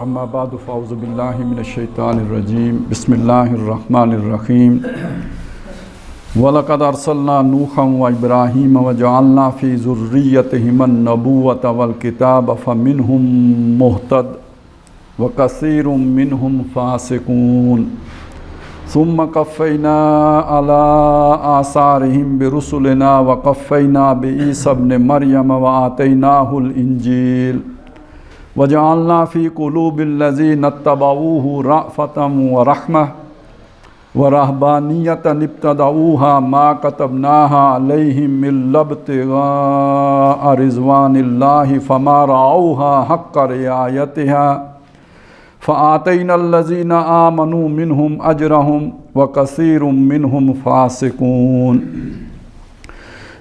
اما بعد فاعوذ باللہ من الشیطان الرجیم بسم اللہ الرحمن الرحیم وَلَقَدْ أَرْسَلْنَا نُوحًا وَإِبْرَاهِيمَ وَجَعَلْنَا فِي ذُرِّيَّتِهِمَا النُّبُوَّةَ وَالْكِتَابَ فَمِنْهُم مُّهْتَدٍ وَكَثِيرٌ مِّنْهُمْ فَاسِقُونَ ثُمَّ قَفَّيْنَا عَلَىٰ آثَارِهِم بِرُسُلِنَا وَقَفَّيْنَا بِعِيسَى ابْنِ مَرْيَمَ وَآتَيْنَاهُ الْإِنجِيلَ وَجَعَلْنَا فِي قُلُوبِ الَّذِينَ اتَّبَعُوهُ رَأْفَةً وَرَحْمَةً وَرَهْبَانِيَّةً ابْتَدَعُوهَا مَا كَتَبْنَاهَا عَلَيْهِمْ إِلَّا ابْتِغَاءَ رِضْوَانِ اللَّهِ فَمَا رَعَوْهَا حَقَّ رِعَايَتِهَا فَآتَيْنَا الَّذِينَ آمَنُوا مِنْهُمْ أَجْرَهُمْ وَكَثِيرٌ مِّنْهُمْ فَاسِقُونَ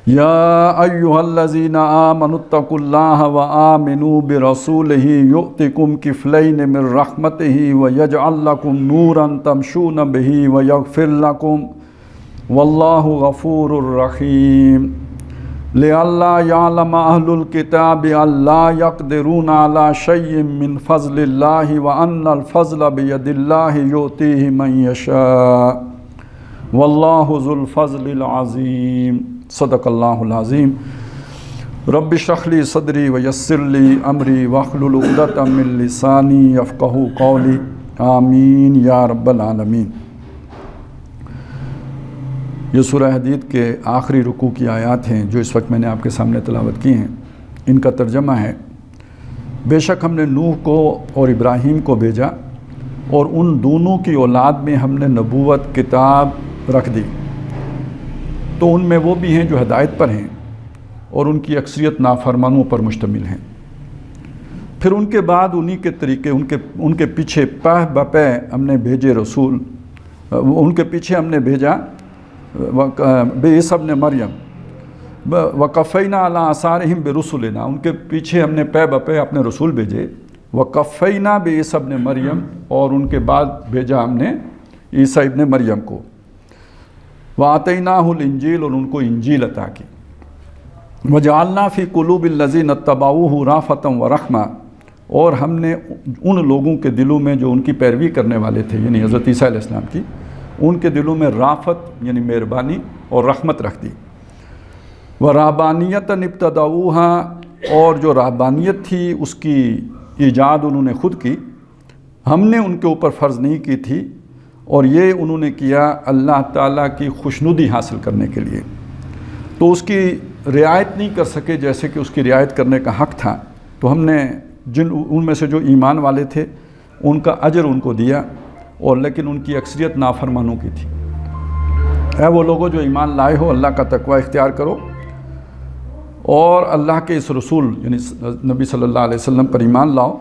يَا أَيُّهَا الَّذِينَ آمَنُوا اتَّقُوا اللَّهَ وَآمِنُوا بِرَسُولِهِ يُؤْتِكُمْ كِفْلَيْنِ مِنْ رَحْمَتِهِ وَيَجْعَلْ لَكُمْ نُورًا تَمْشُونَ بِهِ وَيَغْفِرْ لَكُمْ وَاللَّهُ غَفُورٌ رَحِيمٌ لِئَلَّا يَعْلَمَ أَهْلُ الْكِتَابِ أَلَّا يَقْدِرُونَ عَلَى شَيْءٍ مِّنْ فَضْلِ اللَّهِ وَأَنَّ الْفَضْلَ بِيَدِ اللَّهِ يُؤْتِيهِ مَن يَشَاءُ وَاللَّهُ ذُو الْفَضْلِ الْعَظِيمِ صدق اللہ العظیم رب اشرح لی صدری ویسر لی امری واحلل عقدۃ من لسانی یفقہوا قولی آمین یا رب العالمین۔ یہ سورہ حدید کے آخری رکوع کی آیات ہیں جو اس وقت میں نے آپ کے سامنے تلاوت کی ہیں۔ ان کا ترجمہ ہے: بے شک ہم نے نوح کو اور ابراہیم کو بھیجا اور ان دونوں کی اولاد میں ہم نے نبوت کتاب رکھ دی، تو ان میں وہ بھی ہیں جو ہدایت پر ہیں اور ان کی اکثریت نافرمانوں پر مشتمل ہیں۔ پھر ان کے بعد انہی کے طریقے ان کے پیچھے پہ بپے ہم نے بھیجے رسول، ان کے پیچھے ہم نے بھیجا بعیسیٰ ابن مریم وقفینا علی آثارہم برسلنا، ان کے پیچھے ہم نے پہ بپے اپنے رسول بھیجے، وقفینا بعیسیٰ ابن مریم، اور ان کے بعد بھیجا ہم نے عیسیٰ ابن مریم کو، وَآتَيْنَاهُ الْإِنجِيلَ، اور ان کو انجیل عطا کی، وَجَعَلْنَا فِي قُلُوبِ الَّذِينَ اتَّبَعُوهُ رَأْفَةً وَرَحْمَةً، اور ہم نے ان لوگوں کے دلوں میں جو ان کی پیروی کرنے والے تھے یعنی حضرت عیسیٰ علیہ السلام کی، ان کے دلوں میں رافت یعنی مہربانی اور رحمت رکھ دی، وَرَهْبَانِيَّةً ابْتَدَعُوهَا، اور جو رہبانیت تھی اس کی ایجاد انہوں نے خود کی، ہم نے ان کے اوپر فرض نہیں کی تھی، اور یہ انہوں نے کیا اللہ تعالیٰ کی خوشنودی حاصل کرنے کے لیے، تو اس کی رعایت نہیں کر سکے جیسے کہ اس کی رعایت کرنے کا حق تھا، تو ہم نے ان میں سے جو ایمان والے تھے ان کا اجر ان کو دیا، اور لیکن ان کی اکثریت نافرمانوں کی تھی۔ اے وہ لوگوں جو ایمان لائے ہو، اللہ کا تقوی اختیار کرو اور اللہ کے اس رسول یعنی نبی صلی اللہ علیہ وسلم پر ایمان لاؤ،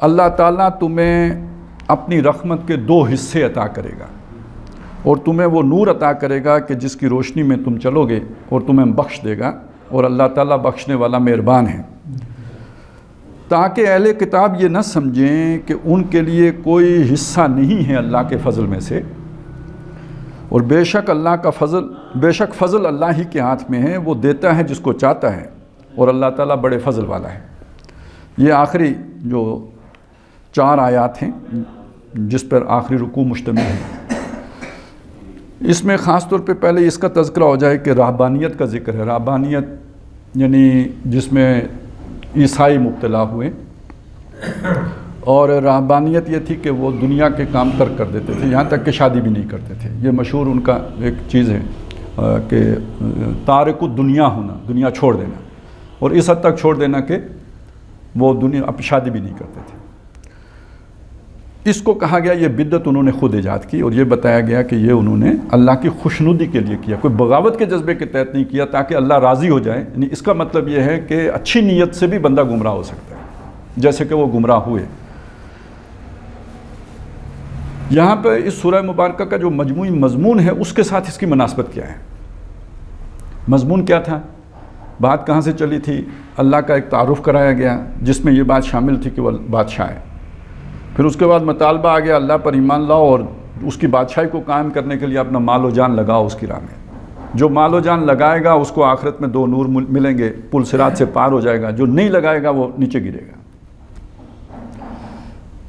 اللہ تعالیٰ تمہیں اپنی رحمت کے 2 حصے عطا کرے گا، اور تمہیں وہ نور عطا کرے گا کہ جس کی روشنی میں تم چلو گے، اور تمہیں بخش دے گا، اور اللہ تعالیٰ بخشنے والا مہربان ہے، تاکہ اہل کتاب یہ نہ سمجھیں کہ ان کے لیے کوئی حصہ نہیں ہے اللہ کے فضل میں سے، اور بے شک فضل اللہ ہی کے ہاتھ میں ہے، وہ دیتا ہے جس کو چاہتا ہے، اور اللہ تعالیٰ بڑے فضل والا ہے۔ یہ آخری جو 4 آیات ہیں جس پر آخری رکوع مشتمل ہے، اس میں خاص طور پہ پہلے اس کا تذکرہ ہو جائے کہ رہبانیت کا ذکر ہے۔ رہبانیت یعنی جس میں عیسائی مبتلا ہوئے، اور رہبانیت یہ تھی کہ وہ دنیا کے کام ترک کر دیتے تھے، یہاں تک کہ شادی بھی نہیں کرتے تھے۔ یہ مشہور ان کا ایک چیز ہے کہ تارک الدنیا ہونا، دنیا چھوڑ دینا، اور اس حد تک چھوڑ دینا کہ وہ اب شادی بھی نہیں کرتے تھے۔ اس کو کہا گیا یہ بدعت انہوں نے خود ایجاد کی، اور یہ بتایا گیا کہ یہ انہوں نے اللہ کی خوشنودی کے لیے کیا، کوئی بغاوت کے جذبے کے تحت نہیں کیا تاکہ اللہ راضی ہو جائے، یعنی اس کا مطلب یہ ہے کہ اچھی نیت سے بھی بندہ گمراہ ہو سکتا ہے جیسے کہ وہ گمراہ ہوئے۔ یہاں پہ اس سورہ مبارکہ کا جو مجموعی مضمون ہے اس کے ساتھ اس کی مناسبت کیا ہے؟ مضمون کیا تھا؟ بات کہاں سے چلی تھی؟ اللہ کا ایک تعارف کرایا گیا جس میں یہ بات شامل تھی کہ وہ بادشاہ ہے، پھر اس کے بعد مطالبہ آ گیا اللہ پر ایمان لاؤ اور اس کی بادشاہی کو قائم کرنے کے لیے اپنا مال و جان لگاؤ اس کی راہ میں، جو مال و جان لگائے گا اس کو آخرت میں 2 نور ملیں گے، پل صراط سے پار ہو جائے گا، جو نہیں لگائے گا وہ نیچے گرے گا۔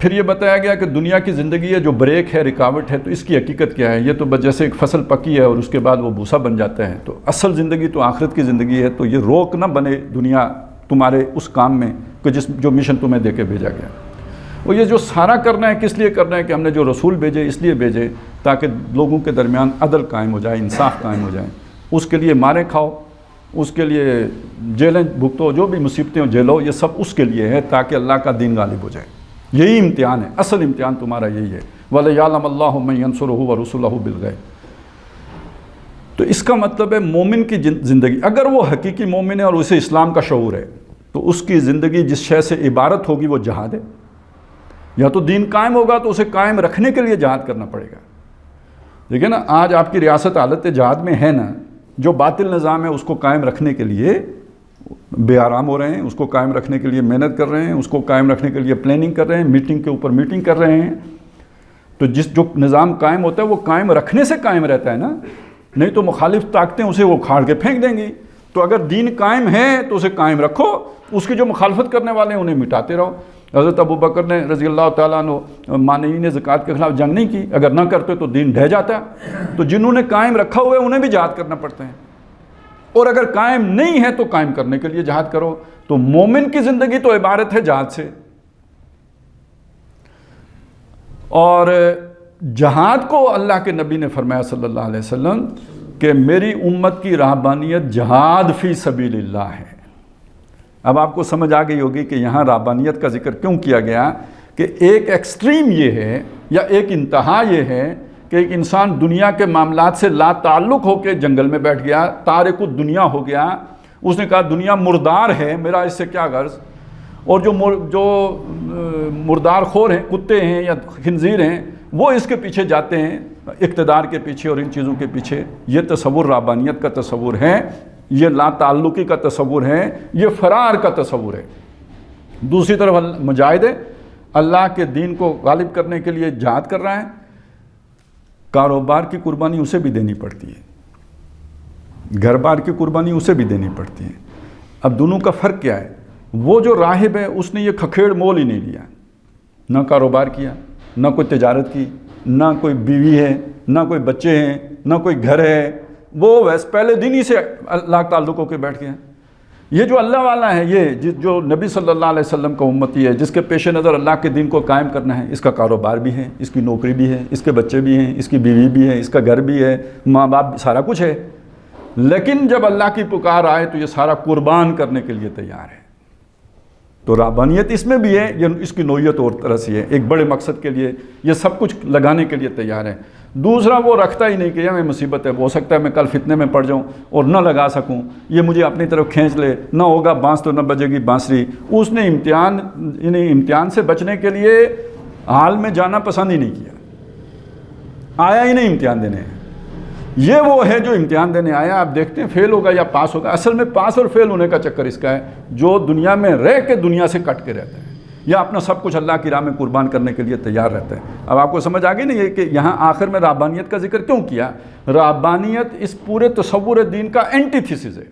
پھر یہ بتایا گیا کہ دنیا کی زندگی ہے جو بریک ہے، رکاوٹ ہے، تو اس کی حقیقت کیا ہے؟ یہ تو بس جیسے ایک فصل پکی ہے اور اس کے بعد وہ بھوسا بن جاتا ہے، تو اصل زندگی تو آخرت کی زندگی ہے۔ تو یہ روک نہ بنے دنیا تمہارے اس کام میں کہ جو مشن تمہیں دے کے بھیجا گیا۔ وہ یہ جو سارا کرنا ہے کس لیے کرنا ہے؟ کہ ہم نے جو رسول بھیجے اس لیے بھیجے تاکہ لوگوں کے درمیان عدل قائم ہو جائے، انصاف قائم ہو جائے۔ اس کے لیے مارے کھاؤ، اس کے لیے جیلیں بھگتو، جو بھی مصیبتیں جھیلو، یہ سب اس کے لیے ہے تاکہ اللہ کا دین غالب ہو جائے۔ یہی امتحان ہے، اصل امتحان تمہارا یہی ہے۔ وَلَيَعْلَمَ اللَّهُ مَن يَنصُرُهُ وَرُسُلَهُ بِالْغَيْبِ۔ تو اس کا مطلب ہے مومن کی زندگی، اگر وہ حقیقی مومن ہے اور اسے اسلام کا شعور ہے، تو اس کی زندگی جس شے سے عبارت ہوگی وہ جہاد ہے۔ یا تو دین قائم ہوگا تو اسے قائم رکھنے کے لیے جہاد کرنا پڑے گا۔ دیکھیں نا، آج آپ کی ریاست حالت جہاد میں ہے نا، جو باطل نظام ہے اس کو قائم رکھنے کے لیے بے آرام ہو رہے ہیں، اس کو قائم رکھنے کے لیے محنت کر رہے ہیں، اس کو قائم رکھنے کے لیے پلاننگ کر رہے ہیں، میٹنگ کے اوپر میٹنگ کر رہے ہیں۔ تو جو نظام قائم ہوتا ہے وہ قائم رکھنے سے قائم رہتا ہے نا، نہیں تو مخالف طاقتیں اسے وہ کھاڑ کے پھینک دیں گی۔ تو اگر دین قائم ہے تو اسے قائم رکھو، اس کی جو مخالفت کرنے والے ہیں انہیں مٹاتے رہو۔ حضرت ابو بکر نے رضی اللہ تعالیٰ عنہ مانعین زکوٰۃ کے خلاف جنگ نہیں کی، اگر نہ کرتے تو دین ڈھہ جاتا۔ تو جنہوں نے قائم رکھا ہوا ہے انہیں بھی جہاد کرنا پڑتا ہے، اور اگر قائم نہیں ہے تو قائم کرنے کے لیے جہاد کرو۔ تو مومن کی زندگی تو عبارت ہے جہاد سے، اور جہاد کو اللہ کے نبی نے فرمایا صلی اللہ علیہ وسلم کہ میری امت کی رہبانیت جہاد فی سبیل اللہ ہے۔ اب آپ کو سمجھ آ گئی ہوگی کہ یہاں رہبانیت کا ذکر کیوں کیا گیا، کہ ایک ایکسٹریم یہ ہے یا ایک انتہا یہ ہے کہ ایک انسان دنیا کے معاملات سے لا تعلق ہو کے جنگل میں بیٹھ گیا، تارک الدنیا ہو گیا، اس نے کہا دنیا مردار ہے، میرا اس سے کیا غرض۔ اور جو مردار خور ہیں، کتے ہیں یا خنزیر ہیں، وہ اس کے پیچھے جاتے ہیں، اقتدار کے پیچھے اور ان چیزوں کے پیچھے۔ یہ تصور رہبانیت کا تصور ہے، یہ لا تعلقی کا تصور ہے، یہ فرار کا تصور ہے۔ دوسری طرف مجاہد اللہ کے دین کو غالب کرنے کے لیے جہاد کر رہا ہے، کاروبار کی قربانی اسے بھی دینی پڑتی ہے، گھر بار کی قربانی اسے بھی دینی پڑتی ہے۔ اب دونوں کا فرق کیا ہے؟ وہ جو راہب ہے اس نے یہ کھکھیڑ مول ہی نہیں لیا، نہ کاروبار کیا، نہ کوئی تجارت کی، نہ کوئی بیوی ہے، نہ کوئی بچے ہیں، نہ کوئی گھر ہے، وہ ویسے پہلے دن ہی سے اللہ تعلق ہو کے بیٹھ گیا۔ یہ جو اللہ والا ہے، یہ جو نبی صلی اللہ علیہ وسلم کا امتی ہے، جس کے پیش نظر اللہ کے دین کو قائم کرنا ہے، اس کا کاروبار بھی ہے، اس کی نوکری بھی ہے، اس کے بچے بھی ہیں، اس کی بیوی بھی ہے، اس کا گھر بھی ہے، ماں باپ بھی، سارا کچھ ہے۔ لیکن جب اللہ کی پکار آئے تو یہ سارا قربان کرنے کے لیے تیار ہے۔ تو رہبانیت اس میں بھی ہے، یہ اس کی نوعیت اور طرح سے ہے، ایک بڑے مقصد کے لیے یہ سب کچھ لگانے کے لیے تیار ہے۔ دوسرا وہ رکھتا ہی نہیں کہ یہ میں مصیبت ہے، ہو سکتا ہے میں کل فتنے میں پڑ جاؤں اور نہ لگا سکوں، یہ مجھے اپنی طرف کھینچ لے، نہ ہوگا بانس تو نہ بجے گی بانسری۔ اس نے امتحان سے بچنے کے لیے حال میں جانا پسند ہی نہیں کیا، آیا ہی نہیں امتحان دینے۔ یہ وہ ہے جو امتحان دینے آیا، آپ دیکھتے ہیں فیل ہوگا یا پاس ہوگا۔ اصل میں پاس اور فیل ہونے کا چکر اس کا ہے، جو دنیا میں رہ کے دنیا سے کٹ کے رہتا ہے یا اپنا سب کچھ اللہ کی راہ میں قربان کرنے کے لیے تیار رہتا ہے۔ اب آپ کو سمجھ آ گئی نا یہ کہ یہاں آخر میں رہبانیت کا ذکر کیوں کیا؟ رہبانیت اس پورے تصور دین کا اینٹی تھیسس ہے،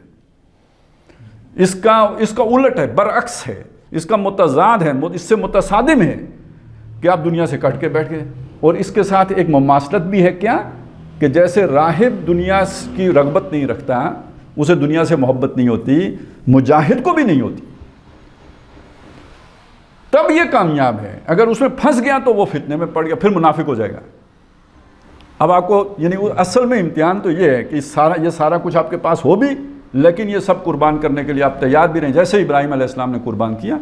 اس کا الٹ ہے، برعکس ہے، اس کا متضاد ہے، اس سے متصادم ہے کہ آپ دنیا سے کٹ کے بیٹھ گئے۔ اور اس کے ساتھ ایک مماثلت بھی ہے، کیا کہ جیسے راہب دنیا کی رغبت نہیں رکھتا، اسے دنیا سے محبت نہیں ہوتی، مجاہد کو بھی نہیں ہوتی، تب یہ کامیاب ہے۔ اگر اس میں پھنس گیا تو وہ فتنے میں پڑ گیا، پھر منافق ہو جائے گا۔ اب آپ کو یعنی اصل میں امتحان تو یہ ہے کہ یہ سارا کچھ آپ کے پاس ہو بھی، لیکن یہ سب قربان کرنے کے لیے آپ تیار بھی رہیں، جیسے ابراہیم علیہ السلام نے قربان کیا،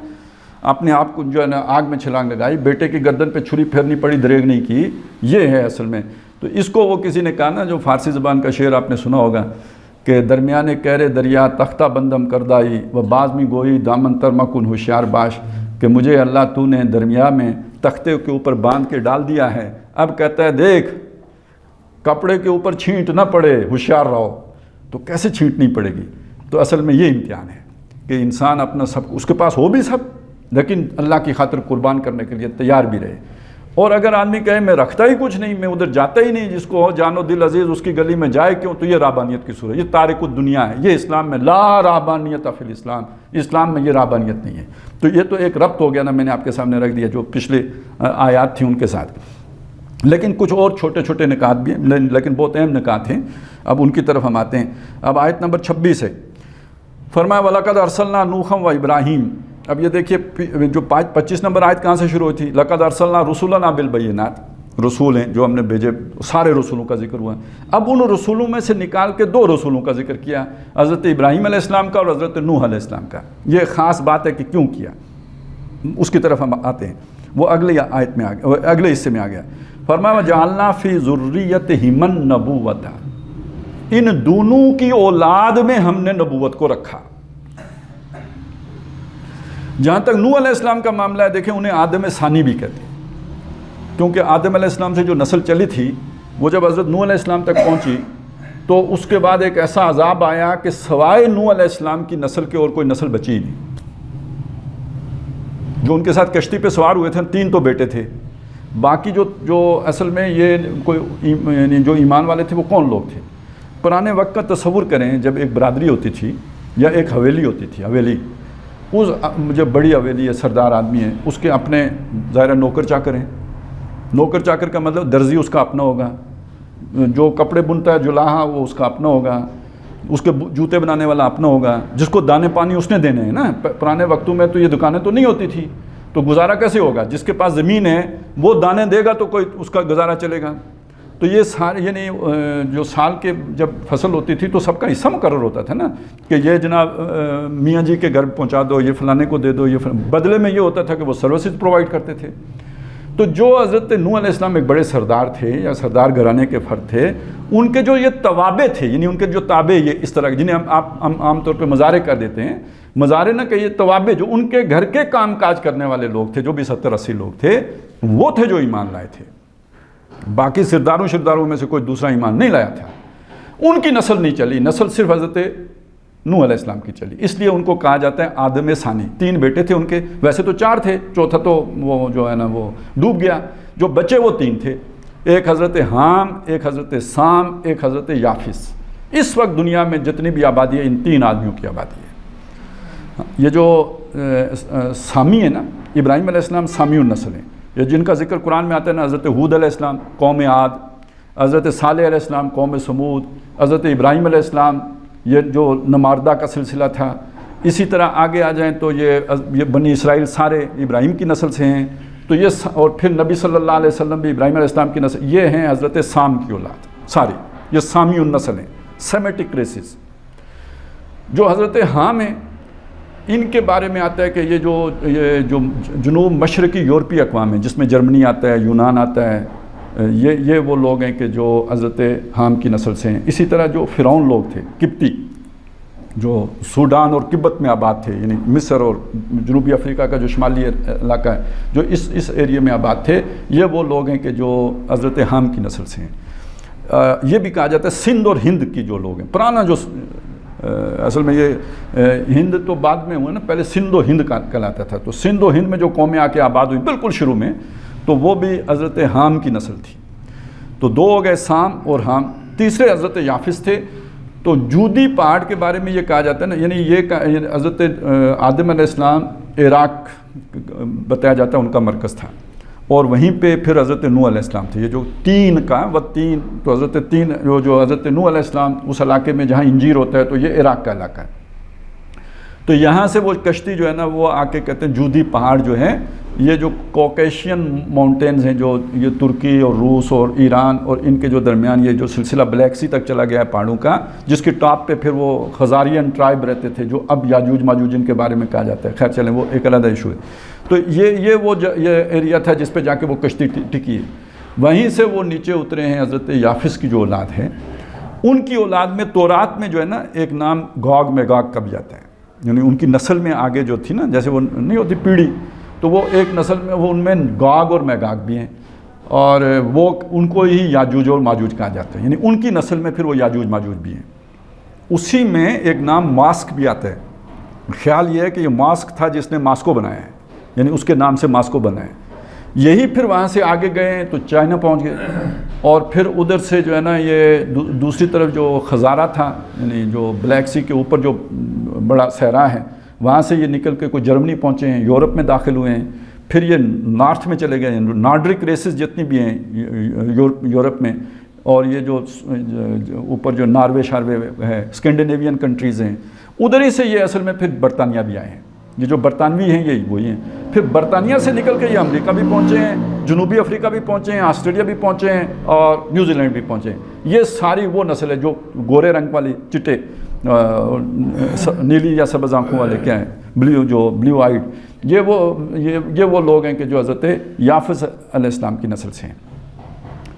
اپنے آپ کو جو ہے نا آگ میں چھلانگ لگائی، بیٹے کی گردن پہ چھری پھیرنی پڑی، دریغ نہیں کی۔ یہ ہے اصل میں۔ تو اس کو وہ کسی نے کہا نا، جو فارسی زبان کا شعر آپ نے سنا ہوگا کہ درمیان کہرے دریا تختہ بندم کردائی و باز میں گوئی دامن تر مکن ہوشیار باش، کہ مجھے اللہ تو نے درمیان میں تختے کے اوپر باندھ کے ڈال دیا ہے، اب کہتا ہے دیکھ کپڑے کے اوپر چھینٹ نہ پڑے، ہوشیار رہو۔ تو کیسے چھینٹ نہیں پڑے گی؟ تو اصل میں یہ امتحان ہے کہ انسان اپنا سب، اس کے پاس ہو بھی سب، لیکن اللہ کی خاطر قربان کرنے کے لیے تیار بھی رہے۔ اور اگر آدمی کہے میں رکھتا ہی کچھ نہیں، میں ادھر جاتا ہی نہیں، جس کو ہو جان و دل عزیز اس کی گلی میں جائے کیوں، تو یہ رہبانیت کی صورت، یہ تارک الدنیا ہے، یہ اسلام میں لا رہبانیت فی الاسلام، اسلام میں یہ رہبانیت نہیں ہے۔ تو یہ تو ایک ربط ہو گیا نا، میں نے آپ کے سامنے رکھ دیا جو پچھلے آیات تھیں ان کے ساتھ۔ لیکن کچھ اور چھوٹے چھوٹے نکات بھی ہیں، لیکن بہت اہم نکات ہیں، اب ان کی طرف ہم آتے ہیں۔ اب آیت نمبر 26 ہے، فرمایا وَلَقَدْ أَرْسَلْنَا نُوحًا وَإِبْرَاهِيمَ۔ اب یہ دیکھیے جو 25 نمبر آیت کہاں سے شروع ہوئی تھی؟ لَقَدْ أَرْسَلْنَا رُسُلَنَا بِالْبَيِّنَاتِ، رسول ہیں جو ہم نے بھیجے، سارے رسولوں کا ذکر ہوا۔ اب ان رسولوں میں سے نکال کے 2 رسولوں کا ذکر کیا، حضرت ابراہیم علیہ السلام کا اور حضرت نوح علیہ السلام کا۔ یہ خاص بات ہے کہ کیوں کیا، اس کی طرف ہم آتے ہیں۔ وہ اگلی آیت میں اگلے حصے میں آ گیا، فرمایا وَجَعَلْنَا فِي ذُرِّيَّتِهِمَ النَّبُوَّةَ، ان دونوں کی اولاد میں ہم نے نبوت کو رکھا۔ جہاں تک نوح علیہ السلام کا معاملہ ہے، دیکھیں انہیں آدم ثانی بھی کہتے ہیں، کیونکہ آدم علیہ السلام سے جو نسل چلی تھی وہ جب حضرت نوح علیہ السلام تک پہنچی تو اس کے بعد ایک ایسا عذاب آیا کہ سوائے نوح علیہ السلام کی نسل کے اور کوئی نسل بچی ہی نہیں۔ جو ان کے ساتھ کشتی پہ سوار ہوئے تھے 3 تو بیٹے تھے، باقی جو اصل میں یہ کوئی یعنی جو ایمان والے تھے وہ کون لوگ تھے؟ پرانے وقت کا تصور کریں، جب ایک برادری ہوتی تھی یا ایک حویلی ہوتی تھی، حویلی، اس جب بڑی حویلی ہے، سردار آدمی ہے، اس کے اپنے ظاہر نوکر چاکر ہیں۔ نوکر چاکر کا مطلب درزی اس کا اپنا ہوگا، جو کپڑے بنتا ہے جلاہا وہ اس کا اپنا ہوگا، اس کے جوتے بنانے والا اپنا ہوگا، جس کو دانے پانی اس نے دینے ہیں نا۔ پرانے وقتوں میں تو یہ دکانیں تو نہیں ہوتی تھی، تو گزارا کیسے ہوگا؟ جس کے پاس زمین ہے وہ دانے دے گا تو کوئی اس کا گزارا چلے گا۔ تو یہ سارے یعنی جو سال کے جب فصل ہوتی تھی تو سب کا حصہ مقرر ہوتا تھا نا، کہ یہ جناب میاں جی کے گھر پہنچا دو، یہ فلانے کو دے دو، یہ بدلے میں یہ ہوتا تھا کہ وہ سروسز پرووائڈ کرتے تھے۔ تو جو حضرت نوح علیہ السلام ایک بڑے سردار تھے یا سردار گھرانے کے فرد تھے، ان کے جو یہ توابع تھے، یعنی ان کے جو تابع یہ اس طرح جنہیں آپ عام طور پہ مزارع کر دیتے ہیں، مزارع نہ کہ یہ توابع جو ان کے گھر کے کام کاج کرنے والے لوگ تھے، جو بھی 70-80 لوگ تھے، وہ تھے جو ایمان لائے تھے۔ باقی سرداروں میں سے کوئی دوسرا ایمان نہیں لایا تھا۔ ان کی نسل نہیں چلی، نسل صرف حضرت نوح علیہ السلام کی چلی، اس لیے ان کو کہا جاتا ہے آدم ثانی۔ 3 بیٹے تھے ان کے، ویسے تو 4 تھے، چوتھا تو وہ جو ہے نا وہ ڈوب گیا، جو بچے وہ 3 تھے، ایک حضرت حام، ایک حضرت سام، ایک حضرت یافس۔ اس وقت دنیا میں جتنی بھی آبادی ہے ان 3 آدمیوں کی آبادی ہے۔ یہ جو سامی ہے نا، ابراہیم علیہ السلام سامی النسل ہیں، یہ جن کا ذکر قرآن میں آتا ہے نا، حضرت ہود علیہ السلام قوم عاد، حضرت صالح علیہ السلام قوم سمود، حضرت ابراہیم علیہ السلام یہ جو نماردہ کا سلسلہ تھا۔ اسی طرح آگے آ جائیں تو یہ بنی اسرائیل سارے ابراہیم کی نسل سے ہیں، تو یہ اور پھر نبی صلی اللہ علیہ وسلم بھی ابراہیم علیہ السلام کی نسل، یہ ہیں حضرت سام کی اولاد ساری، یہ سامی النسل ہیں، سیمیٹک ریسز۔ جو حضرت حام ہیں ان کے بارے میں آتا ہے کہ یہ جو جنوب مشرقی یورپی اقوام ہیں، جس میں جرمنی آتا ہے، یونان آتا ہے، یہ وہ لوگ ہیں کہ جو حضرت حام کی نسل سے ہیں۔ اسی طرح جو فرعون لوگ تھے قبطی، جو سوڈان اور قبط میں آباد تھے، یعنی مصر اور جنوبی افریقہ کا جو شمالی علاقہ ہے، جو اس ایریے میں آباد تھے، یہ وہ لوگ ہیں کہ جو حضرت حام کی نسل سے ہیں۔ یہ بھی کہا جاتا ہے سندھ اور ہند کی جو لوگ ہیں، پرانا جو اصل میں یہ ہند تو بعد میں ہوا نا، پہلے سندھ و ہند کہلاتا تھا، تو سندھ و ہند میں جو قومیں آ کے آباد ہوئی بالکل شروع میں، تو وہ بھی حضرت حام کی نسل تھی۔ تو 2 ہو گئے، سام اور حام۔ تیسرے حضرت یافس تھے۔ تو جودی پہاڑ کے بارے میں یہ کہا جاتا ہے نا، یعنی یہ حضرت آدم علیہ السلام عراق بتایا جاتا ہے ان کا مرکز تھا، اور وہیں پہ پھر حضرت نوح علیہ السلام تھے۔ یہ جو 3 کا وہ 3 تو حضرت 3 جو حضرت نوح علیہ السلام اس علاقے میں جہاں انجیر ہوتا ہے، تو یہ عراق کا علاقہ ہے۔ تو یہاں سے وہ کشتی جو ہے نا وہ آ کے کہتے ہیں جودی پہاڑ جو ہیں، یہ جو کوکیشین ماؤنٹینز ہیں، جو یہ ترکی اور روس اور ایران اور ان کے جو درمیان یہ جو سلسلہ بلیک سی تک چلا گیا ہے پہاڑوں کا، جس کی ٹاپ پہ پھر وہ خزارین ٹرائب رہتے تھے، جو اب یاجوج ماجوج ان کے بارے میں کہا جاتا ہے۔ خیر چلیں، وہ ایک علیحدہ ایشو ہے۔ تو یہ ایریا تھا جس پہ جا کے وہ کشتی ٹکی ہے۔ وہیں سے وہ نیچے اترے ہیں حضرت یافس کی جو اولاد ہے، ان کی اولاد میں تورات میں جو ہے نا ایک نام گوگ میگوگ کا بھی آتا ہے، یعنی ان کی نسل میں آگے جو تھی نا، جیسے وہ نہیں ہوتی پیڑھی، تو وہ ایک نسل میں وہ ان میں گوگ اور میگوگ بھی ہیں، اور وہ ان کو ہی یاجوج اور ماجوج کہا جاتا ہے، یعنی ان کی نسل میں پھر وہ یاجوج ماجوج بھی ہیں۔ اسی میں ایک نام ماسک بھی آتا ہے۔ خیال یہ ہے کہ یہ ماسک تھا جس نے ماسکو بنایا ہے، یعنی اس کے نام سے ماسکو بنا ہے۔ یہی پھر وہاں سے آگے گئے تو چائنا پہنچ گئے، اور پھر ادھر سے جو ہے نا یہ دوسری طرف جو خزارہ تھا، یعنی جو بلیک سی کے اوپر جو بڑا صحرا ہے، وہاں سے یہ نکل کے کوئی جرمنی پہنچے ہیں، یورپ میں داخل ہوئے ہیں، پھر یہ نارتھ میں چلے گئے ہیں، نارڈرک ریسز جتنی بھی ہیں یورپ میں، اور یہ جو اوپر جو ناروے شاروے ہے، اسکینڈینیوین کنٹریز ہیں، ادھر ہی سے یہ اصل میں پھر برطانیہ بھی آئے ہیں، یہ جو برطانوی ہیں یہی وہی ہیں، پھر برطانیہ سے نکل کے یہ امریکہ بھی پہنچے ہیں، جنوبی افریقہ بھی پہنچے ہیں، آسٹریلیا بھی پہنچے ہیں، اور نیوزی لینڈ بھی پہنچے ہیں۔ یہ ساری وہ نسل ہے جو گورے رنگ والی چٹے نیلی یا سبز آنکھوں والے کیا ہیں، بلیو آئیڈ، یہ وہ لوگ ہیں کہ جو حضرت یافس علیہ السلام کی نسل سے ہیں۔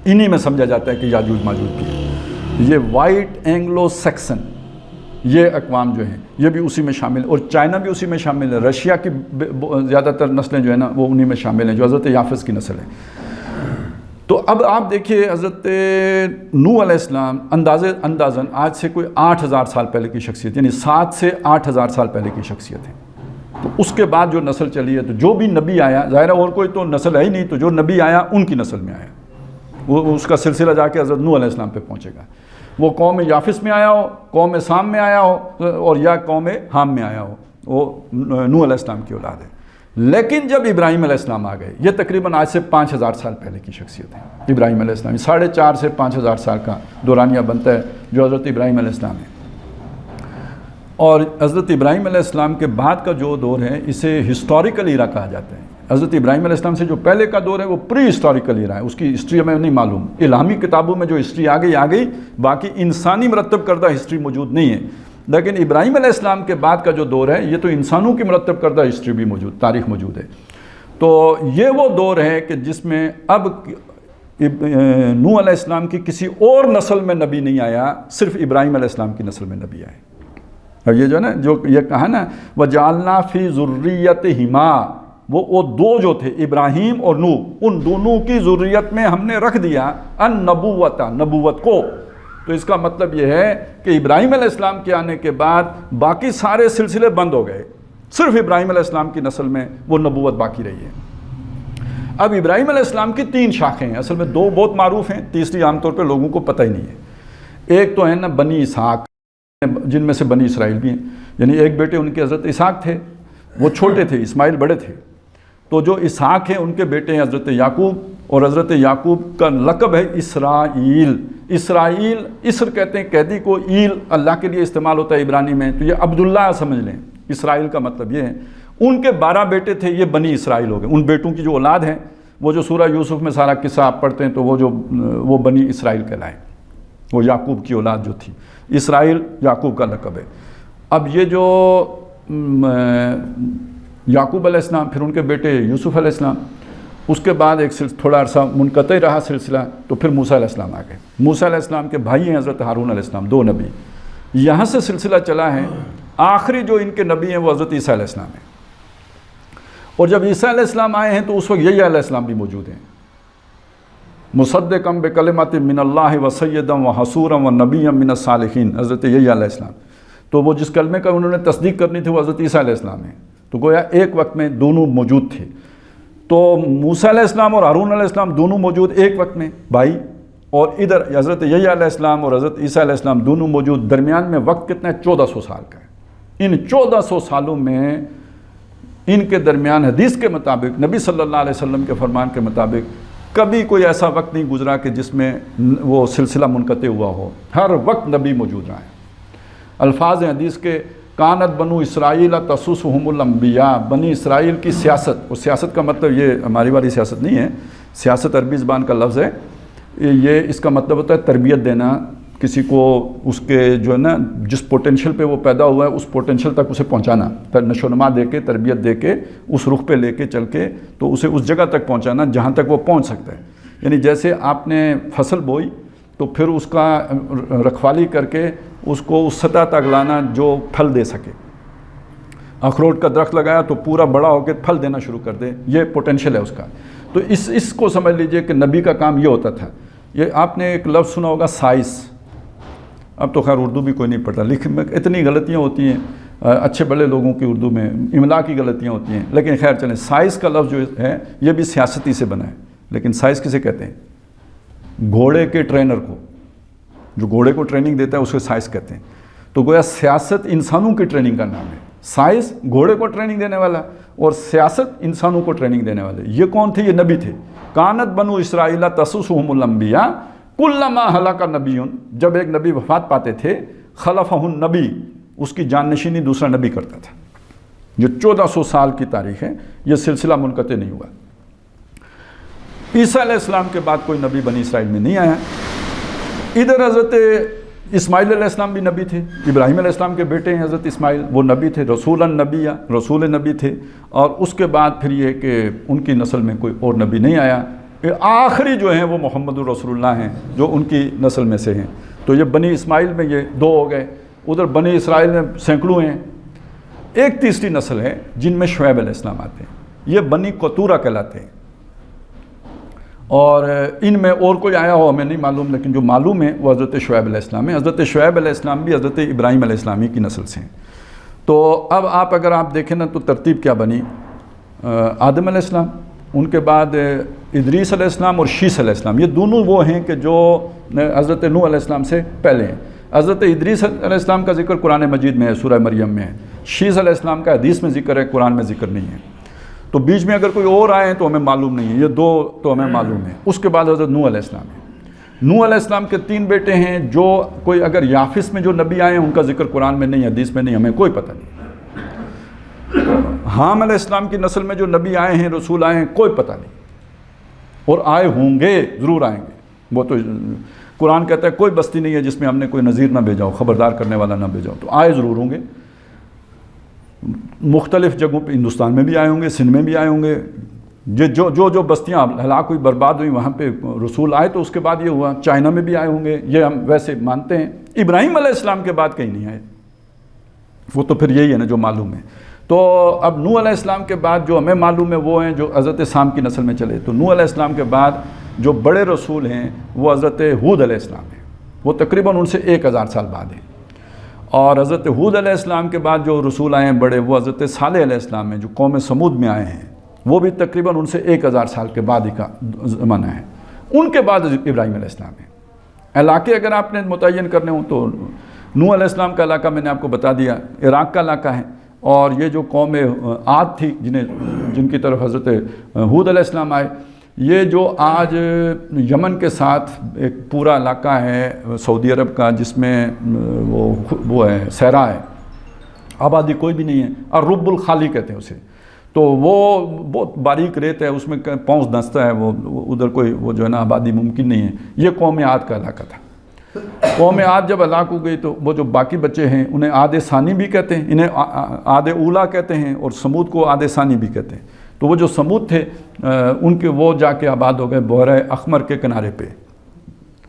انہی میں سمجھا جاتا ہے کہ یاجوج ماجوج بھی ہے۔ یہ وائٹ اینگلو سیکسن یہ اقوام جو ہیں یہ بھی اسی میں شامل ہے، اور چائنا بھی اسی میں شامل ہے، رشیا کی زیادہ تر نسلیں جو ہیں نا وہ انہی میں شامل ہیں جو حضرت یافس کی نسل ہے۔ تو اب آپ دیکھیے حضرت نوح علیہ السلام اندازاً آج سے کوئی 8000 سال پہلے کی شخصیت، یعنی 7 سے 8000 سال پہلے کی شخصیت ہے۔ تو اس کے بعد جو نسل چلی ہے، تو جو بھی نبی آیا، ظاہر ہے اور کوئی تو نسل ہے ہی نہیں، تو جو نبی آیا ان کی نسل میں آیا، وہ اس کا سلسلہ جا کے حضرت نوح علیہ السلام پہ پہنچے گا۔ وہ قوم یافس میں آیا ہو، قوم سام میں آیا ہو، اور یا قوم حام میں آیا ہو، وہ نوح علیہ السلام کی اولاد ہے۔ لیکن جب ابراہیم علیہ السلام آ گئے، یہ تقریباً آج سے 5000 سال پہلے کی شخصیت ہے ابراہیم علیہ السلام، 4.5 سے 5000 سال کا دورانیہ بنتا ہے جو حضرت ابراہیم علیہ السلام ہے۔ اور حضرت ابراہیم علیہ السلام کے بعد کا جو دور ہے اسے ہسٹوریکل ایرا کہا جاتا ہے۔ حضرت ابراہیم علیہ السلام سے جو پہلے کا دور ہے وہ پری ہسٹوریکل ایرا ہے، اس کی ہسٹری ہمیں نہیں معلوم، الہامی کتابوں میں جو ہسٹری آ گئی، باقی انسانی مرتب کردہ ہسٹری موجود نہیں ہے۔ لیکن ابراہیم علیہ السلام کے بعد کا جو دور ہے یہ تو انسانوں کی مرتب کردہ ہسٹری بھی موجود، تاریخ موجود ہے۔ تو یہ وہ دور ہے کہ جس میں اب نوح علیہ السلام کی کسی اور نسل میں نبی نہیں آیا، صرف ابراہیم علیہ السلام کی نسل میں نبی آئے۔ اور یہ جو ہے نا جو یہ کہا نا وَجَعَلْنَا فِي ذُرِّيَّتِهِمَا، وہ دو جو تھے ابراہیم اور نوح، ان دونوں کی ذریت میں ہم نے رکھ دیا نبوت کو۔ تو اس کا مطلب یہ ہے کہ ابراہیم علیہ السلام کے آنے کے بعد باقی سارے سلسلے بند ہو گئے، صرف ابراہیم علیہ السلام کی نسل میں وہ نبوت باقی رہی ہے۔ اب ابراہیم علیہ السلام کی 3 شاخیں ہیں، اصل میں 2 بہت معروف ہیں، تیسری عام طور پہ لوگوں کو پتہ ہی نہیں ہے۔ ایک تو ہے نا بنی اسحاق، جن میں سے بنی اسرائیل بھی ہیں، یعنی ایک بیٹے ان کے حضرت اسحاق تھے، وہ چھوٹے تھے، اسماعیل بڑے تھے، تو جو اسحاق ہیں ان کے بیٹے ہیں حضرت یعقوب، اور حضرت یعقوب کا لقب ہے اسرائیل۔ اسرائیل، اسر کہتے ہیں قیدی کو، ایل اللہ کے لیے استعمال ہوتا ہے عبرانی میں، تو یہ عبداللہ سمجھ لیں، اسرائیل کا مطلب یہ ہے۔ ان کے 12 بیٹے تھے، یہ بنی اسرائیل ہو گئے۔ ان بیٹوں کی جو اولاد ہے، وہ جو سورہ یوسف میں سارا قصہ آپ پڑھتے ہیں تو وہ بنی اسرائیل کہلائے، وہ یعقوب کی اولاد جو تھی۔ اسرائیل یعقوب کا لقب ہے۔ اب یہ جو یعقوب علیہ السلام، پھر ان کے بیٹے یوسف علیہ السلام، اس کے بعد ایک تھوڑا عرصہ منقطع رہا سلسلہ، تو پھر موسیٰ علیہ السلام آ گئے۔ موسیٰ علیہ السلام کے بھائی ہیں حضرت ہارون علیہ السلام، 2 نبی، یہاں سے سلسلہ چلا ہے۔ آخری جو ان کے نبی ہیں وہ حضرت عیسیٰ علیہ السلام ہیں، اور جب عیسیٰ علیہ السلام آئے ہیں تو اس وقت یحییٰ علیہ السلام بھی موجود ہیں، مصدقا بکلمات من اللہ وسیدا وحصورا ونبیا من الصالحین، حضرت یحییٰ علیہ السلام۔ تو وہ جس کلمے کا انہوں نے تصدیق کرنی تھی وہ حضرت عیسیٰ علیہ السلام ہیں، تو گویا ایک وقت میں دونوں موجود تھے۔ تو موسیٰ علیہ السلام اور ہارون علیہ السلام دونوں موجود ایک وقت میں، بھائی، اور ادھر حضرت یحییٰ علیہ السلام اور حضرت عیسیٰ علیہ السلام دونوں موجود۔ درمیان میں وقت کتنا ہے؟ 1400 سال کا ہے۔ ان 1400 سالوں میں ان کے درمیان حدیث کے مطابق، نبی صلی اللہ علیہ وسلم کے فرمان کے مطابق، کبھی کوئی ایسا وقت نہیں گزرا کہ جس میں وہ سلسلہ منقطع ہوا ہو، ہر وقت نبی موجود رہا ہے۔ الفاظ حدیث کے کانت بنو اسرائیل تسوسہم الانبیاء، بنی اسرائیل کی سیاست، اور سیاست کا مطلب یہ ہماری والی سیاست نہیں ہے، سیاست عربی زبان کا لفظ ہے، یہ اس کا مطلب ہوتا ہے تربیت دینا کسی کو، اس کے جو ہے نا جس پوٹینشیل پہ وہ پیدا ہوا ہے اس پوٹینشیل تک اسے پہنچانا، نشو و نما دے کے، تربیت دے کے، اس رخ پہ لے کے چل کے تو اسے اس جگہ تک پہنچانا جہاں تک وہ پہنچ سکتا ہے۔ یعنی جیسے آپ نے فصل بوئی تو پھر اس کا رکھوالی کر کے اس کو اس سطح تک لانا جو پھل دے سکے۔ اخروٹ کا درخت لگایا تو پورا بڑا ہو کے پھل دینا شروع کر دے، یہ پوٹینشیل ہے اس کا۔ تو اس کو سمجھ لیجئے کہ نبی کا کام یہ ہوتا تھا۔ یہ آپ نے ایک لفظ سنا ہوگا سائز، اب تو خیر اردو بھی کوئی نہیں پڑھتا، لکھ میں اتنی غلطیاں ہوتی ہیں، اچھے بڑے لوگوں کی اردو میں املا کی غلطیاں ہوتی ہیں، لیکن خیر چلیں، سائز کا لفظ جو ہے یہ بھی سیاستی سے بنا ہے، لیکن سائز کسے کہتے ہیں؟ گھوڑے کے ٹرینر کو، جو گھوڑے کو ٹریننگ دیتا ہے اس کو سائز کہتے ہیں۔ تو گویا سیاست انسانوں کی ٹریننگ کا نام ہے، سائز گھوڑے کو ٹریننگ دینے والا اور سیاست انسانوں کو ٹریننگ دینے والے۔ یہ کون تھے؟ یہ نبی تھے۔ کانت بنو اسرائیل تسوسهم الانبیاء کلما ہلاک نبی، جب ایک نبی وفات پاتے تھے، خلفہ النبی، اس کی جانشینی دوسرا نبی کرتا تھا۔ یہ 1400 سال کی تاریخ ہے، یہ سلسلہ منقطع نہیں ہوا۔ عیسیٰ علیہ السلام کے بعد کوئی نبی بنی اسرائیل میں نہیں آیا۔ ادھر حضرت اسماعیل علیہ السلام بھی نبی تھے، ابراہیم علیہ السلام کے بیٹے ہیں حضرت اسماعیل، وہ نبی تھے، رسول النبی، رسول نبی تھے۔ اور اس کے بعد پھر یہ کہ ان کی نسل میں کوئی اور نبی نہیں آیا، آخری جو ہیں وہ محمد الرسول اللہ ہیں جو ان کی نسل میں سے ہیں۔ تو یہ بنی اسماعیل میں یہ 2 ہو گئے، ادھر بنی اسرائیل میں سینکڑوں ہیں۔ ایک تیسری نسل ہے جن میں شعیب علیہ السلام آتے ہیں، یہ بنی قطورہ کہلاتے ہیں، اور ان میں اور کوئی آیا ہو ہمیں نہیں معلوم، لیکن جو معلوم ہے وہ حضرت شعیب علیہ السلام ہے۔ حضرت شعیب علیہ السلام بھی حضرت ابراہیم علیہ السلام کی نسل سے ہیں۔ تو اب اگر آپ دیکھیں نا تو ترتیب کیا بنی؟ آدم علیہ السلام، ان کے بعد ادریس علیہ السلام اور شیس علیہ السلام، یہ دونوں وہ ہیں کہ جو حضرت نوح علیہ السلام سے پہلے ہیں۔ حضرت ادریس علیہ السلام کا ذکر قرآن مجید میں ہے، سورہ مریم میں ہے۔ شیس علیہ السلام کا حدیث میں ذکر ہے، قرآن میں ذکر نہیں ہے۔ تو بیچ میں اگر کوئی اور آئے تو ہمیں معلوم نہیں ہے، یہ 2 تو ہمیں معلوم ہے۔ اس کے بعد حضرت نوح علیہ السلام ہے۔ نوح علیہ السلام کے 3 بیٹے ہیں، جو کوئی اگر یافس میں جو نبی آئے ہیں ان کا ذکر قرآن میں نہیں، حدیث میں نہیں، ہمیں کوئی پتہ نہیں۔ حام علیہ السلام کی نسل میں جو نبی آئے ہیں، رسول آئے ہیں، کوئی پتہ نہیں، اور آئے ہوں گے، ضرور آئیں گے۔ وہ تو قرآن کہتا ہے کوئی بستی نہیں ہے جس میں ہم نے کوئی نذیر نہ بھیجا ہو، خبردار کرنے والا نہ بھیجا ہو، تو آئے ضرور ہوں گے۔ مختلف جگہوں پہ، ہندوستان میں بھی آئے ہوں گے، سندھ میں بھی آئے ہوں گے، جو بستیاں ہلاک ہوئی، برباد ہوئی، وہاں پہ رسول آئے تو اس کے بعد یہ ہوا۔ چائنا میں بھی آئے ہوں گے، یہ ہم ویسے مانتے ہیں۔ ابراہیم علیہ السلام کے بعد کہیں نہیں آئے، وہ تو پھر یہی ہے نا جو معلوم ہے۔ تو اب نوح علیہ السلام کے بعد جو ہمیں معلوم ہے وہ ہیں جو حضرت سام کی نسل میں چلے۔ تو نوح علیہ السلام کے بعد جو بڑے رسول ہیں وہ حضرت ہود علیہ السلام ہیں، وہ تقریباً ان سے 1000 سال بعد ہیں۔ اور حضرت ہود علیہ السلام کے بعد جو رسول آئے ہیں بڑے، وہ حضرت صالح علیہ السلام ہیں جو قوم سمود میں آئے ہیں، وہ بھی تقریباً ان سے 1000 سال کے بعد ہی کا زمانہ ہے۔ ان کے بعد ابراہیم علیہ السلام ہے۔ علاقے اگر آپ نے متعین کرنے ہوں تو نوح علیہ السلام کا علاقہ میں نے آپ کو بتا دیا، عراق کا علاقہ ہے، اور یہ جو قوم عاد تھی جن کی طرف حضرت ہود علیہ السلام آئے، یہ جو آج یمن کے ساتھ ایک پورا علاقہ ہے سعودی عرب کا، جس میں وہ ہے صحرا ہے، آبادی کوئی بھی نہیں ہے، اور رب الخالی کہتے ہیں اسے۔ تو وہ بہت باریک ریت ہے، اس میں پاؤں دھنستا ہے، وہ ادھر کوئی وہ جو ہے نا آبادی ممکن نہیں ہے۔ یہ قوم عاد کا علاقہ تھا۔ قوم عاد جب ہلاک ہو گئی تو وہ جو باقی بچے ہیں انہیں عاد ثانی بھی کہتے ہیں، انہیں عاد اولا کہتے ہیں، اور سمود کو عاد ثانی بھی کہتے ہیں۔ تو وہ جو سمود تھے ان کے وہ جا کے آباد ہو گئے بحیرہ احمر کے کنارے پہ،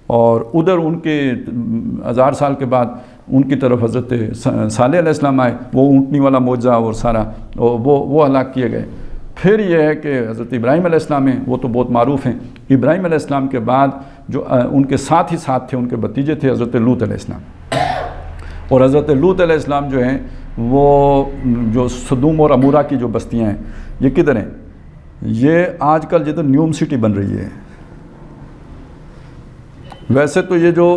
اور ادھر ان کے 1000 سال کے بعد ان کی طرف حضرت صالح علیہ السلام آئے، وہ اونٹنی والا معجزہ اور سارا وہ ہلاک کیے گئے۔ پھر یہ ہے کہ حضرت ابراہیم علیہ السلام ہیں، وہ تو بہت معروف ہیں۔ ابراہیم علیہ السلام کے بعد جو ان کے ساتھ ہی ساتھ تھے، ان کے بھتیجے تھے حضرت لوط علیہ السلام، اور حضرت لوط علیہ السلام جو ہیں وہ جو سدوم اور عمورہ کی جو بستیاں ہیں یہ کدھر ہیں؟ یہ آج کل جدھر نیوم سٹی بن رہی ہے۔ ویسے تو یہ جو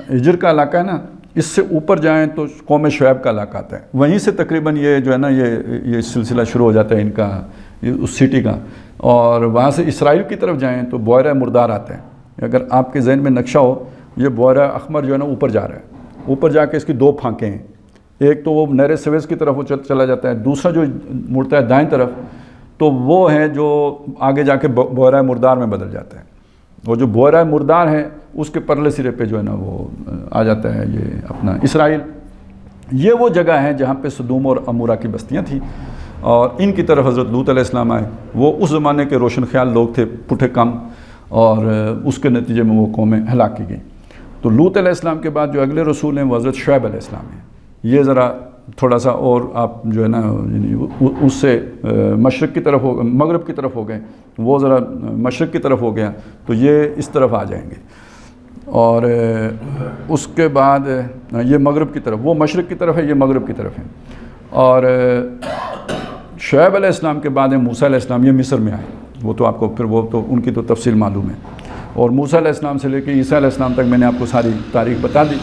ہجر کا علاقہ ہے نا، اس سے اوپر جائیں تو قوم شعیب کا علاقہ آتا ہے، وہیں سے تقریباً یہ جو ہے نا یہ سلسلہ شروع ہو جاتا ہے ان کا، اس سٹی کا۔ اور وہاں سے اسرائیل کی طرف جائیں تو بحیرہ مردار آتا ہے۔ اگر آپ کے ذہن میں نقشہ ہو، یہ بحیرہ احمر جو ہے نا اوپر جا رہا ہے، اوپر جا کے اس کی 2 پھانکیں ہیں، ایک تو وہ نہر سویز کی طرف وہ چلا جاتا ہے، دوسرا جو مڑتا ہے دائیں طرف تو وہ ہے جو آگے جا کے بحیرہ مردار میں بدل جاتا ہے۔ وہ جو بحیرہ مردار ہے اس کے پرلے سرے پہ جو ہے نا وہ آ جاتا ہے یہ اپنا اسرائیل۔ یہ وہ جگہ ہے جہاں پہ سدوم اور عمورہ کی بستیاں تھیں، اور ان کی طرف حضرت لوط علیہ السلام آئے۔ وہ اس زمانے کے روشن خیال لوگ تھے، پٹھے کم، اور اس کے نتیجے میں وہ قومیں ہلاک کی گئیں۔ تو لوط علیہ السلام کے بعد جو اگلے رسول ہیں وہ حضرت شعیب علیہ السلام ہیں۔ یہ ذرا تھوڑا سا اور آپ جو ہے نا اس سے مشرق کی طرف ہو، مغرب کی طرف ہو گئے، وہ ذرا مشرق کی طرف ہو گیا تو یہ اس طرف آ جائیں گے، اور اس کے بعد یہ مغرب کی طرف، وہ مشرق کی طرف ہے، یہ مغرب کی طرف ہے۔ اور شعیب علیہ السلام کے بعد موسیٰ علیہ السلام، یہ مصر میں آئے، وہ تو آپ کو پھر وہ تو ان کی تو تفصیل معلوم ہے، اور موسیٰ علیہ السلام سے لے کے عیسیٰ علیہ السلام تک میں نے آپ کو ساری تاریخ بتا دی،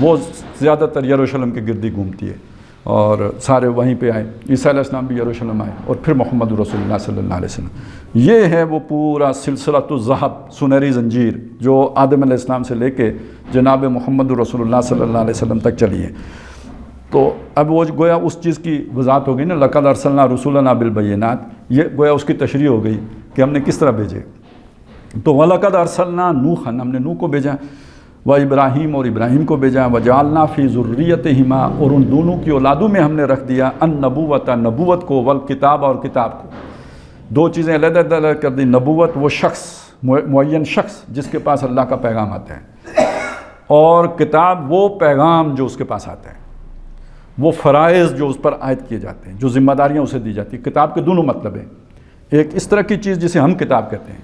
وہ زیادہ تر یروشلم کے گردی گھومتی ہے، اور سارے وہیں پہ آئے، عیسیٰ علیہ السلام بھی یروشلم آئے، اور پھر محمد رسول اللہ صلی اللہ علیہ وسلم۔ یہ ہے وہ پورا سلسلۃ الذہب، سنہری زنجیر، جو آدم علیہ السلام سے لے کے جناب محمد رسول اللہ صلی اللہ علیہ وسلم تک چلی ہے۔ تو اب وہ گویا اس چیز کی وضاحت ہو گئی نا، لقد ارسلنا رسولنا بالبینات، یہ گویا اس کی تشریح ہو گئی کہ ہم نے کس طرح بھیجے۔ تو وَلَقَدْ أَرْسَلْنَا نُوحًا، ہم نے نوح کو بھیجا، وَإِبْرَاہیم، اور ابراہیم کو بھیجا، وَجَعَلْنَا فِي ذُرِّيَّتِهِمَا، اور ان دونوں کی اولادوں میں ہم نے رکھ دیا النبوۃ، نبوت کو، والکتاب، اور کتاب کو۔ دو چیزیں علیحدہ علیحدہ کر دی، نبوت وہ شخص، معین شخص جس کے پاس اللہ کا پیغام آتا ہے، اور کتاب وہ پیغام جو اس کے پاس آتا ہے، وہ فرائض جو اس پر عائد کیے جاتے ہیں، جو ذمہ داریاں اسے دی جاتی ہیں۔ کتاب کے دونوں مطلب ہیں، ایک اس طرح کی چیز جسے ہم کتاب کہتے ہیں،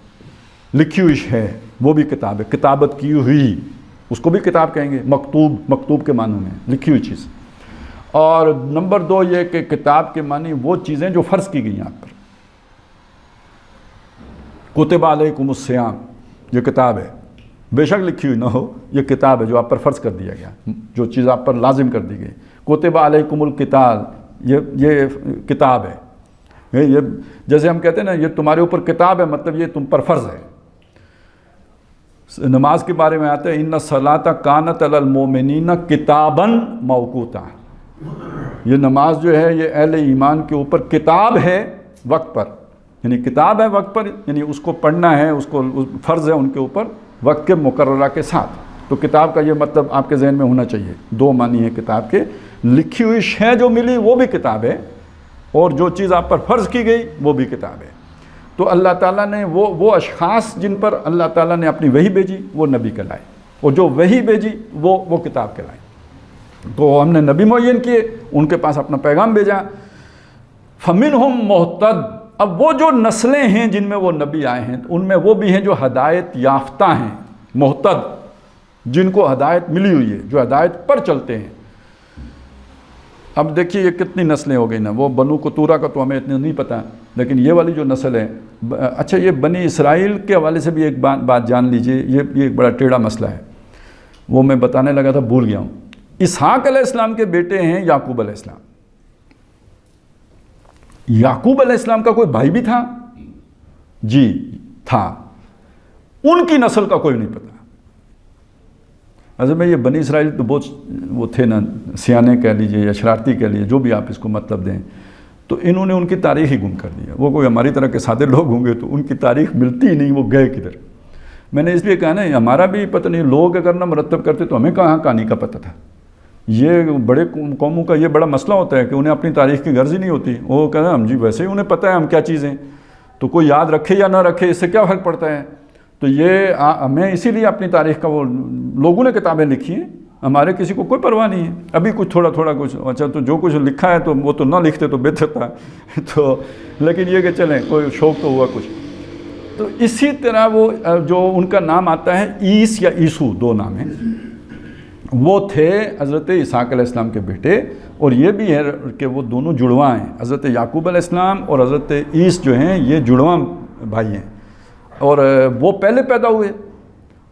لکھی ہوئی ہے وہ بھی کتاب ہے، کتابت کی ہوئی اس کو بھی کتاب کہیں گے، مکتوب، مکتوب کے معنوں میں لکھی ہوئی چیز۔ اور نمبر دو یہ کہ کتاب کے معنی وہ چیزیں جو فرض کی گئی ہیں آپ پر، کتب علیکم الصیام، یہ کتاب ہے، بے شک لکھی ہوئی نہ ہو، یہ کتاب ہے جو آپ پر فرض کر دیا گیا، جو چیز آپ پر لازم کر دی گئی۔ کتب علیکم القتال، یہ کتاب ہے، یہ جیسے ہم کہتے ہیں نا یہ تمہارے اوپر کتاب ہے، مطلب یہ تم پر فرض ہے۔ نماز کے بارے میں آتا ہے ان الصلاۃ کانت علی المؤمنین کتابا موقوتا، یہ نماز جو ہے یہ اہل ایمان کے اوپر کتاب ہے وقت پر، یعنی کتاب ہے وقت پر، یعنی اس کو پڑھنا ہے، اس کو فرض ہے ان کے اوپر وقت کے مقررہ کے ساتھ۔ تو کتاب کا یہ مطلب آپ کے ذہن میں ہونا چاہیے، دو معنی ہے کتاب کے، لکھی ہوئی شے جو ملی وہ بھی کتاب ہے، اور جو چیز آپ پر فرض کی گئی وہ بھی کتاب ہے۔ تو اللہ تعالیٰ نے وہ اشخاص جن پر اللہ تعالیٰ نے اپنی وحی بھیجی وہ نبی کہلائے، اور جو وحی بھیجی وہ کتاب کہلائے۔ تو ہم نے نبی معین کیے، ان کے پاس اپنا پیغام بھیجا۔ فَمِنْهُمْ مُهْتَدٍ، اب وہ جو نسلیں ہیں جن میں وہ نبی آئے ہیں ان میں وہ بھی ہیں جو ہدایت یافتہ ہیں، مہتد، جن کو ہدایت ملی ہوئی ہے، جو ہدایت پر چلتے ہیں۔ اب دیکھیے یہ کتنی نسلیں ہو گئی نا، وہ بنو قطورہ کا تو ہمیں اتنا نہیں پتہ، لیکن یہ والی جو نسل ہے، اچھا یہ بنی اسرائیل کے حوالے سے بھی ایک بات جان لیجئے، یہ ایک بڑا ٹیڑھا مسئلہ ہے، وہ میں بتانے لگا تھا بھول گیا ہوں۔ اسحاق علیہ السلام کے بیٹے ہیں یعقوب علیہ السلام۔ یعقوب علیہ السلام کا کوئی بھائی بھی تھا؟ جی تھا، ان کی نسل کا کوئی نہیں پتہ۔ اصل میں یہ بنی اسرائیل تو بہت وہ تھے نا، سیانے کہہ لیجئے یا شرارتی کہہ لیجئے، جو بھی آپ اس کو مطلب دیں، تو انہوں نے ان کی تاریخ ہی گم کر دیا۔ وہ کوئی ہماری طرح کے سادے لوگ ہوں گے تو ان کی تاریخ ملتی ہی نہیں، وہ گئے کدھر۔ میں نے اس لیے کہا نا ہمارا بھی پتہ نہیں، لوگ اگر نہ مرتب کرتے تو ہمیں کہاں کہانی کا پتہ تھا۔ یہ بڑے قوموں کا یہ بڑا مسئلہ ہوتا ہے کہ انہیں اپنی تاریخ کی غرض ہی نہیں ہوتی، وہ کہنا ہم جی ویسے ہی انہیں پتہ ہے ہم کیا چیزیں، تو کوئی یاد رکھے یا نہ رکھے اس سے کیا فرق پڑتا ہے۔ تو یہ ہمیں اسی لیے اپنی تاریخ کا، وہ لوگوں نے کتابیں لکھی ہیں، ہمارے کسی کو کوئی پرواہ نہیں ہے۔ ابھی کچھ تھوڑا کچھ، اچھا تو جو کچھ لکھا ہے تو وہ تو نہ لکھتے تو بہتر تھا، تو لیکن یہ کہ چلیں کوئی شوق تو ہوا کچھ۔ تو اسی طرح وہ جو ان کا نام آتا ہے عیس یا عیسو، دو نام ہیں، وہ تھے حضرت اسحاق علیہ السلام کے بیٹے، اور یہ بھی ہے کہ وہ دونوں جڑواں ہیں، حضرت یعقوب علیہ السلام اور حضرت عیس جو ہیں یہ جڑواں بھائی ہیں، اور وہ پہلے پیدا ہوئے۔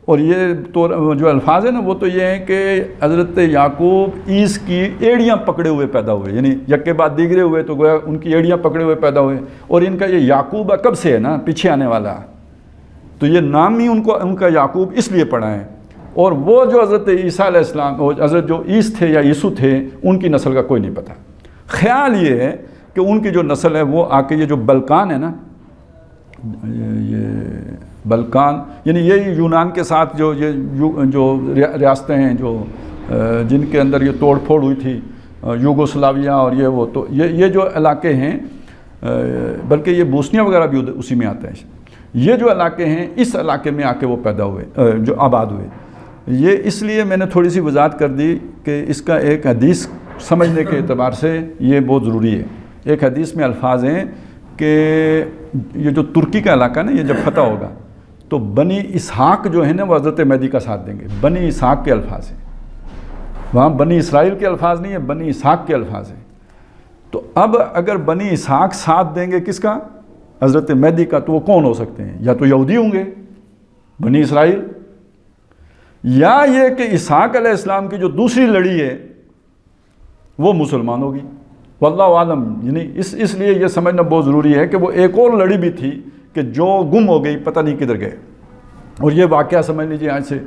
اور یہ تو جو الفاظ ہیں نا وہ تو یہ ہیں کہ حضرت یعقوب عیس کی ایڑیاں پکڑے ہوئے پیدا ہوئے، یعنی یک کے بعد دیگرے ہوئے تو گویا ان کی ایڑیاں پکڑے ہوئے پیدا ہوئے۔ اور ان کا یہ یعقوب کب سے ہے نا، پیچھے آنے والا، تو یہ نام ہی ان کا یعقوب اس لیے پڑا ہے۔ اور وہ جو حضرت عیسیٰ علیہ السلام، حضرت جو عیس تھے یا یسوع تھے، ان کی نسل کا کوئی نہیں پتہ۔ خیال یہ ہے کہ ان کی جو نسل ہے وہ آ کے یہ جو بلکان ہے نا، یہ بلکان یعنی یہ یونان کے ساتھ جو ریاستیں ہیں جو جن کے اندر یہ توڑ پھوڑ ہوئی تھی، یوگوسلاویا اور یہ وہ، تو یہ جو علاقے ہیں، بلکہ یہ بوسنیا وغیرہ بھی اسی میں آتا ہے، یہ جو علاقے ہیں اس علاقے میں آ کے وہ پیدا ہوئے، جو آباد ہوئے۔ یہ اس لیے میں نے تھوڑی سی وضاحت کر دی کہ اس کا ایک حدیث سمجھنے کے اعتبار سے یہ بہت ضروری ہے۔ ایک حدیث میں الفاظ ہیں کہ یہ جو ترکی کا علاقہ نا، یہ جب فتح ہوگا تو بنی اسحاق جو ہے نا وہ حضرت مہدی کا ساتھ دیں گے۔ بنی اسحاق کے الفاظ ہیں، وہاں بنی اسرائیل کے الفاظ نہیں ہیں، بنی اسحاق کے الفاظ ہیں۔ تو اب اگر بنی اسحاق ساتھ دیں گے کس کا؟ حضرت مہدی کا، تو وہ کون ہو سکتے ہیں؟ یا تو یہودی ہوں گے بنی اسرائیل، یا یہ کہ اسحاق علیہ السلام کی جو دوسری لڑی ہے وہ مسلمان ہوگی، واللہ عالم۔ یعنی اس لیے یہ سمجھنا بہت ضروری ہے کہ وہ ایک اور لڑی بھی تھی کہ جو گم ہو گئی، پتہ نہیں کدھر گئے۔ اور یہ واقعہ سمجھ لیجیے، آج سے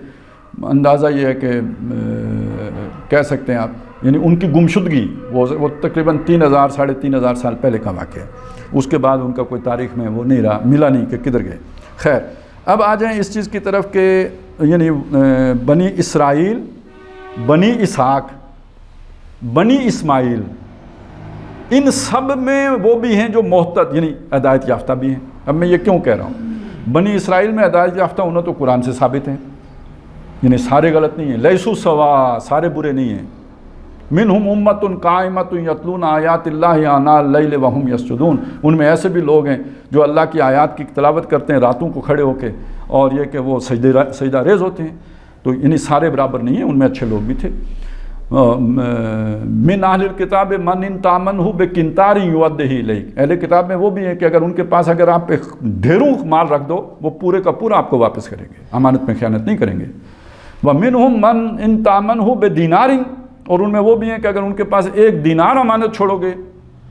اندازہ یہ ہے کہ کہہ سکتے ہیں آپ، یعنی ان کی گمشدگی وہ تقریباً 3000 ساڑھے 3000 سال پہلے کا واقعہ ہے۔ اس کے بعد ان کا کوئی تاریخ میں وہ نہیں رہا، ملا نہیں کہ کدھر گئے۔ خیر، اب آ جائیں اس چیز کی طرف کہ یعنی بنی اسرائیل، بنی اسحاق، بنی اسماعیل، ان سب میں وہ بھی ہیں جو محتد یعنی ہدایت یافتہ بھی ہیں۔ اب میں یہ کیوں کہہ رہا ہوں؟ بنی اسرائیل میں ہدایت یافتہ ہونا تو قرآن سے ثابت ہے، یعنی سارے غلط نہیں ہیں، لیسو سوا، سارے برے نہیں ہیں۔ منہم امۃ قائمۃ یتلون آیات اللہ آناء اللیل وہم یسجدون، ان میں ایسے بھی لوگ ہیں جو اللہ کی آیات کی تلاوت کرتے ہیں راتوں کو کھڑے ہو کے، اور یہ کہ وہ سجدہ ریز ہوتے ہیں۔ تو یعنی سارے برابر نہیں ہیں، ان میں اچھے لوگ بھی تھے۔ من اہل الکتاب من ان تامنہ بقنطار یؤدہ الیک، اہل کتاب میں وہ بھی ہیں کہ اگر ان کے پاس اگر آپ پہ ڈھیروں مال رکھ دو، وہ پورے کا پورا آپ کو واپس کریں گے، امانت میں خیانت نہیں کریں گے۔ ومنہم من ان تامنہ بدینار، اور ان میں وہ بھی ہیں کہ اگر ان کے پاس 1 دینار امانت چھوڑو گے،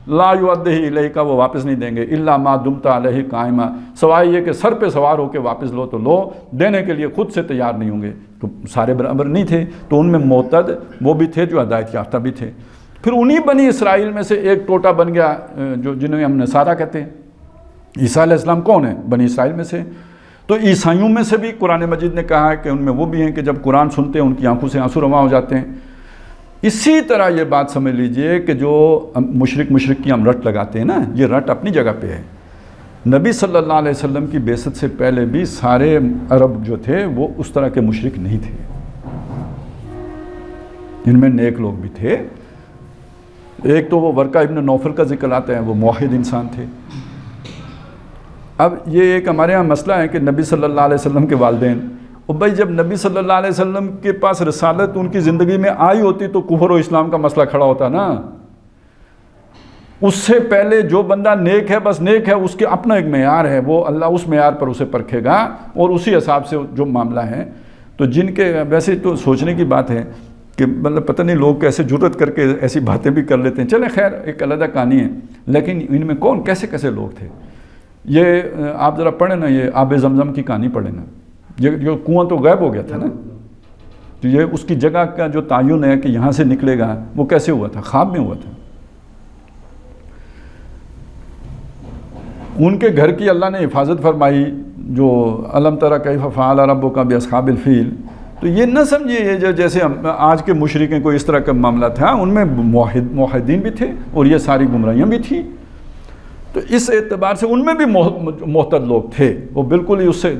لا یؤدہ الیک، وہ واپس نہیں دیں گے، الا ما دمت علیہ قائما، سوائے یہ کہ سر پہ سوار ہو کے واپس لو تو لو، دینے کے لیے خود سے تیار نہیں ہوں گے۔ تو سارے برابر نہیں تھے، تو ان میں معتد وہ بھی تھے جو ہدایت یافتہ بھی تھے۔ پھر انہی بنی اسرائیل میں سے ایک ٹوٹا بن گیا جنہیں ہم نصارہ کہتے ہیں۔ عیسیٰ علیہ السلام کون ہیں؟ بنی اسرائیل میں سے۔ تو عیسائیوں میں سے بھی قرآن مجید نے کہا ہے کہ ان میں وہ بھی ہیں کہ جب قرآن سنتے ہیں ان کی آنکھوں سے آنسو رواں ہو جاتے ہیں۔ اسی طرح یہ بات سمجھ لیجئے کہ جو مشرک کی ہم رٹ لگاتے ہیں نا، یہ رٹ اپنی جگہ پہ ہے۔ نبی صلی اللہ علیہ وسلم کی بعثت سے پہلے بھی سارے عرب جو تھے وہ اس طرح کے مشرک نہیں تھے، ان میں نیک لوگ بھی تھے۔ ایک تو وہ ورقہ ابن نوفل کا ذکر آتا ہے، وہ موحد انسان تھے۔ اب یہ ایک ہمارے ہاں مسئلہ ہے کہ نبی صلی اللہ علیہ وسلم کے والدین، اور بھائی جب نبی صلی اللہ علیہ وسلم کے پاس رسالت ان کی زندگی میں آئی ہوتی تو کفر و اسلام کا مسئلہ کھڑا ہوتا نا۔ اس سے پہلے جو بندہ نیک ہے بس نیک ہے، اس کے اپنا ایک معیار ہے، وہ اللہ اس معیار پر اسے پرکھے گا اور اسی حساب سے جو معاملہ ہے۔ تو جن کے ویسے تو سوچنے کی بات ہے کہ مطلب پتہ نہیں لوگ کیسے جرت کر کے ایسی باتیں بھی کر لیتے ہیں، چلیں خیر ایک علیحدہ کہانی ہے، لیکن ان میں کون کیسے کیسے لوگ تھے۔ یہ آپ ذرا پڑھیں نا، یہ آب زمزم کی کہانی پڑھیں نا، یہ جو کنواں تو غائب ہو گیا تھا نا، تو یہ اس کی جگہ کا جو تعین ہے کہ یہاں سے نکلے گا، وہ کیسے ہوا تھا؟ خواب میں ہوا تھا۔ ان کے گھر کی اللہ نے حفاظت فرمائی، جو الم تری کیف فعل ربک باصحاب الفیل۔ تو یہ نہ سمجھیے یہ جو جیسے آج کے مشرکین کو اس طرح کا معاملہ تھا، ان میں موحدین بھی تھے اور یہ ساری گمراہیاں بھی تھیں۔ تو اس اعتبار سے ان میں بھی محتد لوگ تھے، وہ بالکل ہی اس سے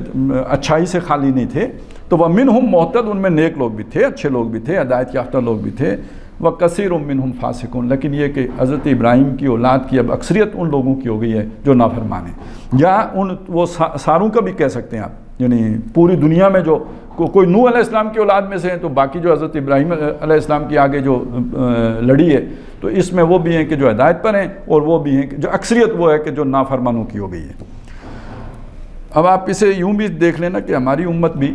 اچھائی سے خالی نہیں تھے۔ تو وَمِنْهُمْ محتد، ان میں نیک لوگ بھی تھے، اچھے لوگ بھی تھے، ہدایت یافتہ لوگ بھی تھے۔ وَكَثِيرٌ مِّنْهُمْ فَاسِقُونَ، لیکن یہ کہ حضرت ابراہیم کی اولاد کی اب اکثریت ان لوگوں کی ہو گئی ہے جو نافرمان ہیں، یا وہ ساروں کا بھی کہہ سکتے ہیں آپ، یعنی پوری دنیا میں جو کوئی نوح علیہ السلام کی اولاد میں سے ہیں، تو باقی جو حضرت ابراہیم علیہ السلام کی آگے جو لڑی ہے، تو اس میں وہ بھی ہیں کہ جو ہدایت پر ہیں، اور وہ بھی ہیں کہ جو اکثریت وہ ہے کہ جو نافرمانوں کی ہو گئی ہے۔ اب آپ اسے یوں بھی دیکھ لینا کہ ہماری امت بھی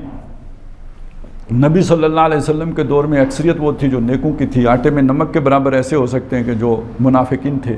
نبی صلی اللہ علیہ وسلم کے دور میں اکثریت وہ تھی جو نیکوں کی تھی، آٹے میں نمک کے برابر ایسے ہو سکتے ہیں کہ جو منافقین تھے۔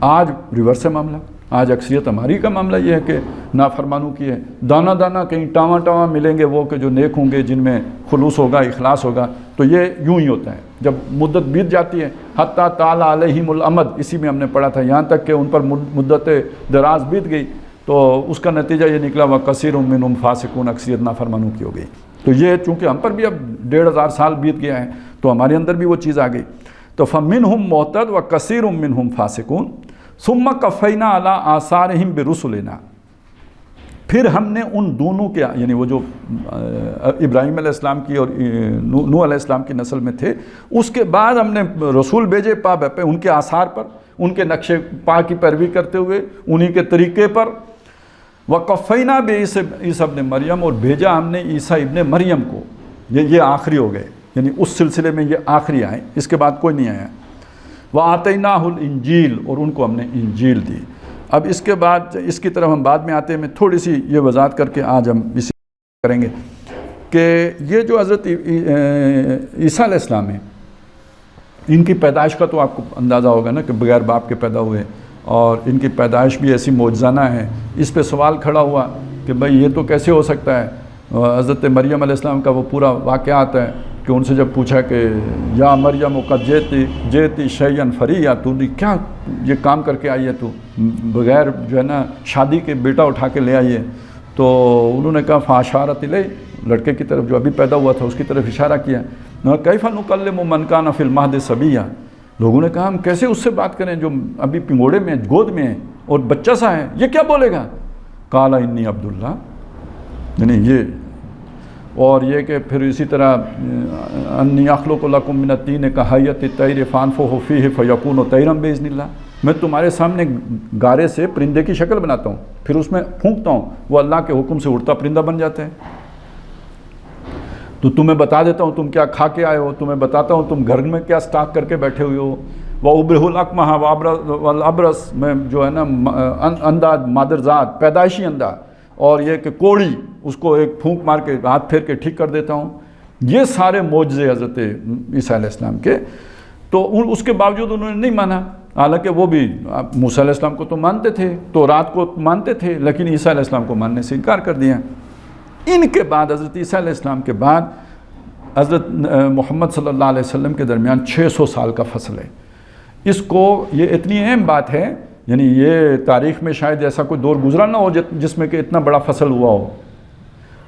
آج ریورس ہے معاملہ، آج اکثریت ہماری کا معاملہ یہ ہے کہ نافرمانوں کی ہے۔ دانہ دانہ کہیں ٹاواں ٹاواں ملیں گے وہ کہ جو نیک ہوں گے، جن میں خلوص ہوگا، اخلاص ہوگا۔ تو یہ یوں ہی ہوتا ہے جب مدت بیت جاتی ہے، حتیٰ طال علیہم الامد، اسی میں ہم نے پڑھا تھا، یہاں تک کہ ان پر مدت دراز بیت گئی تو اس کا نتیجہ یہ نکلا وَكَثِيرٌ مِّنْهُمْ فَاسِقُونَ، اکثریت نافرمانوں کی ہو گئی۔ تو یہ چونکہ ہم پر بھی اب 1500 سال بیت گیا ہے تو ہمارے اندر بھی وہ چیز آ گئی۔ تو فَمِنْهُمْ مُحْتَدٌ وَكَثِيرٌ مِّنْهُمْ فَاسِقُونَ ثُمَّ قَفَّيْنَا عَلَىٰ آثَارِهِمْ بِرُسُلِنَا، پھر ہم نے ان دونوں کے، یعنی وہ جو ابراہیم علیہ السلام کی اور نوح علیہ السلام کی نسل میں تھے، اس کے بعد ہم نے رسول بھیجے پا پہ ان کے آثار پر، ان کے نقش پا کی پیروی کرتے ہوئے، انہی کے طریقے پر۔ وَقَفَّيْنَا بِعِیسیٰ ابن مریم، اور بھیجا ہم نے عیسیٰ ابن مریم کو، یہ آخری ہو گئے، یعنی اس سلسلے میں یہ آخری آئے، اس کے بعد کوئی نہیں آیا۔ وَآتَيْنَاهُ الْإِنْجِيلَ، اور ان کو ہم نے انجیل دی۔ اب اس کے بعد اس کی طرف ہم بعد میں آتے ہیں، میں تھوڑی سی یہ وضاحت کر کے آج ہم اسی کریں گے کہ یہ جو حضرت عیسیٰ علیہ السلام ہیں، ان کی پیدائش کا تو آپ کو اندازہ ہوگا نا کہ بغیر باپ کے پیدا ہوئے، اور ان کی پیدائش بھی ایسی معجزانہ ہے۔ اس پہ سوال کھڑا ہوا کہ بھئی یہ تو کیسے ہو سکتا ہے۔ حضرت مریم علیہ السلام کا وہ پورا واقعہ آتا ہے کہ ان سے جب پوچھا کہ یا مریم قد جیتی شیئا فریا، تو کیا یہ کام کر کے آئی ہے، تو بغیر جو ہے نا شادی کے بیٹا اٹھا کے لے آئی ہے، تو انہوں نے کہا فاشارت الیہ، لڑکے کی طرف جو ابھی پیدا ہوا تھا اس کی طرف اشارہ کیا۔ کیف نکلم من کان فی المہد صبیا، لوگوں نے کہا ہم کیسے اس سے بات کریں جو ابھی پنگوڑے میں گود میں ہے اور بچہ سا ہے، یہ کیا بولے گا؟ قال انی عبداللہ، یعنی یہ، اور یہ کہ پھر اسی طرح انی اخلق لکم من الطین کہیۃ الطیر فانفخ فیہ فیکون طیرا باذن اللہ، میں تمہارے سامنے گارے سے پرندے کی شکل بناتا ہوں، پھر اس میں پھونکتا ہوں، وہ اللہ کے حکم سے اڑتا پرندہ بن جاتا ہے۔ تو تمہیں بتا دیتا ہوں تم کیا کھا کے آئے ہو، تمہیں بتاتا ہوں تم گھر میں کیا سٹاک کر کے بیٹھے ہوئے ہو۔ وَأُبْرِئُ الْأَكْمَحَ وَالْأَبْرَصَ، میں جو ہے نا اندھا مادرزاد پیدائشی اندھا، اور یہ کہ کوڑی اس کو ایک پھونک مار کے ہاتھ پھیر کے ٹھیک کر دیتا ہوں۔ یہ سارے معجزے حضرت عیسیٰ علیہ السلام کے، تو اس کے باوجود انہوں نے نہیں مانا، حالانکہ وہ بھی موسیٰ علیہ السلام کو تو مانتے تھے، تورات کو مانتے تھے، لیکن عیسیٰ علیہ السلام کو ماننے سے انکار کر دیا۔ ان کے بعد حضرت عیسیٰ علیہ السلام کے بعد حضرت محمد صلی اللہ علیہ وسلم کے درمیان 600 سال کا فصل ہے۔ اس کو یہ اتنی اہم بات ہے، یعنی یہ تاریخ میں شاید ایسا کوئی دور گزرا نہ ہو جس میں کہ اتنا بڑا فصل ہوا ہو،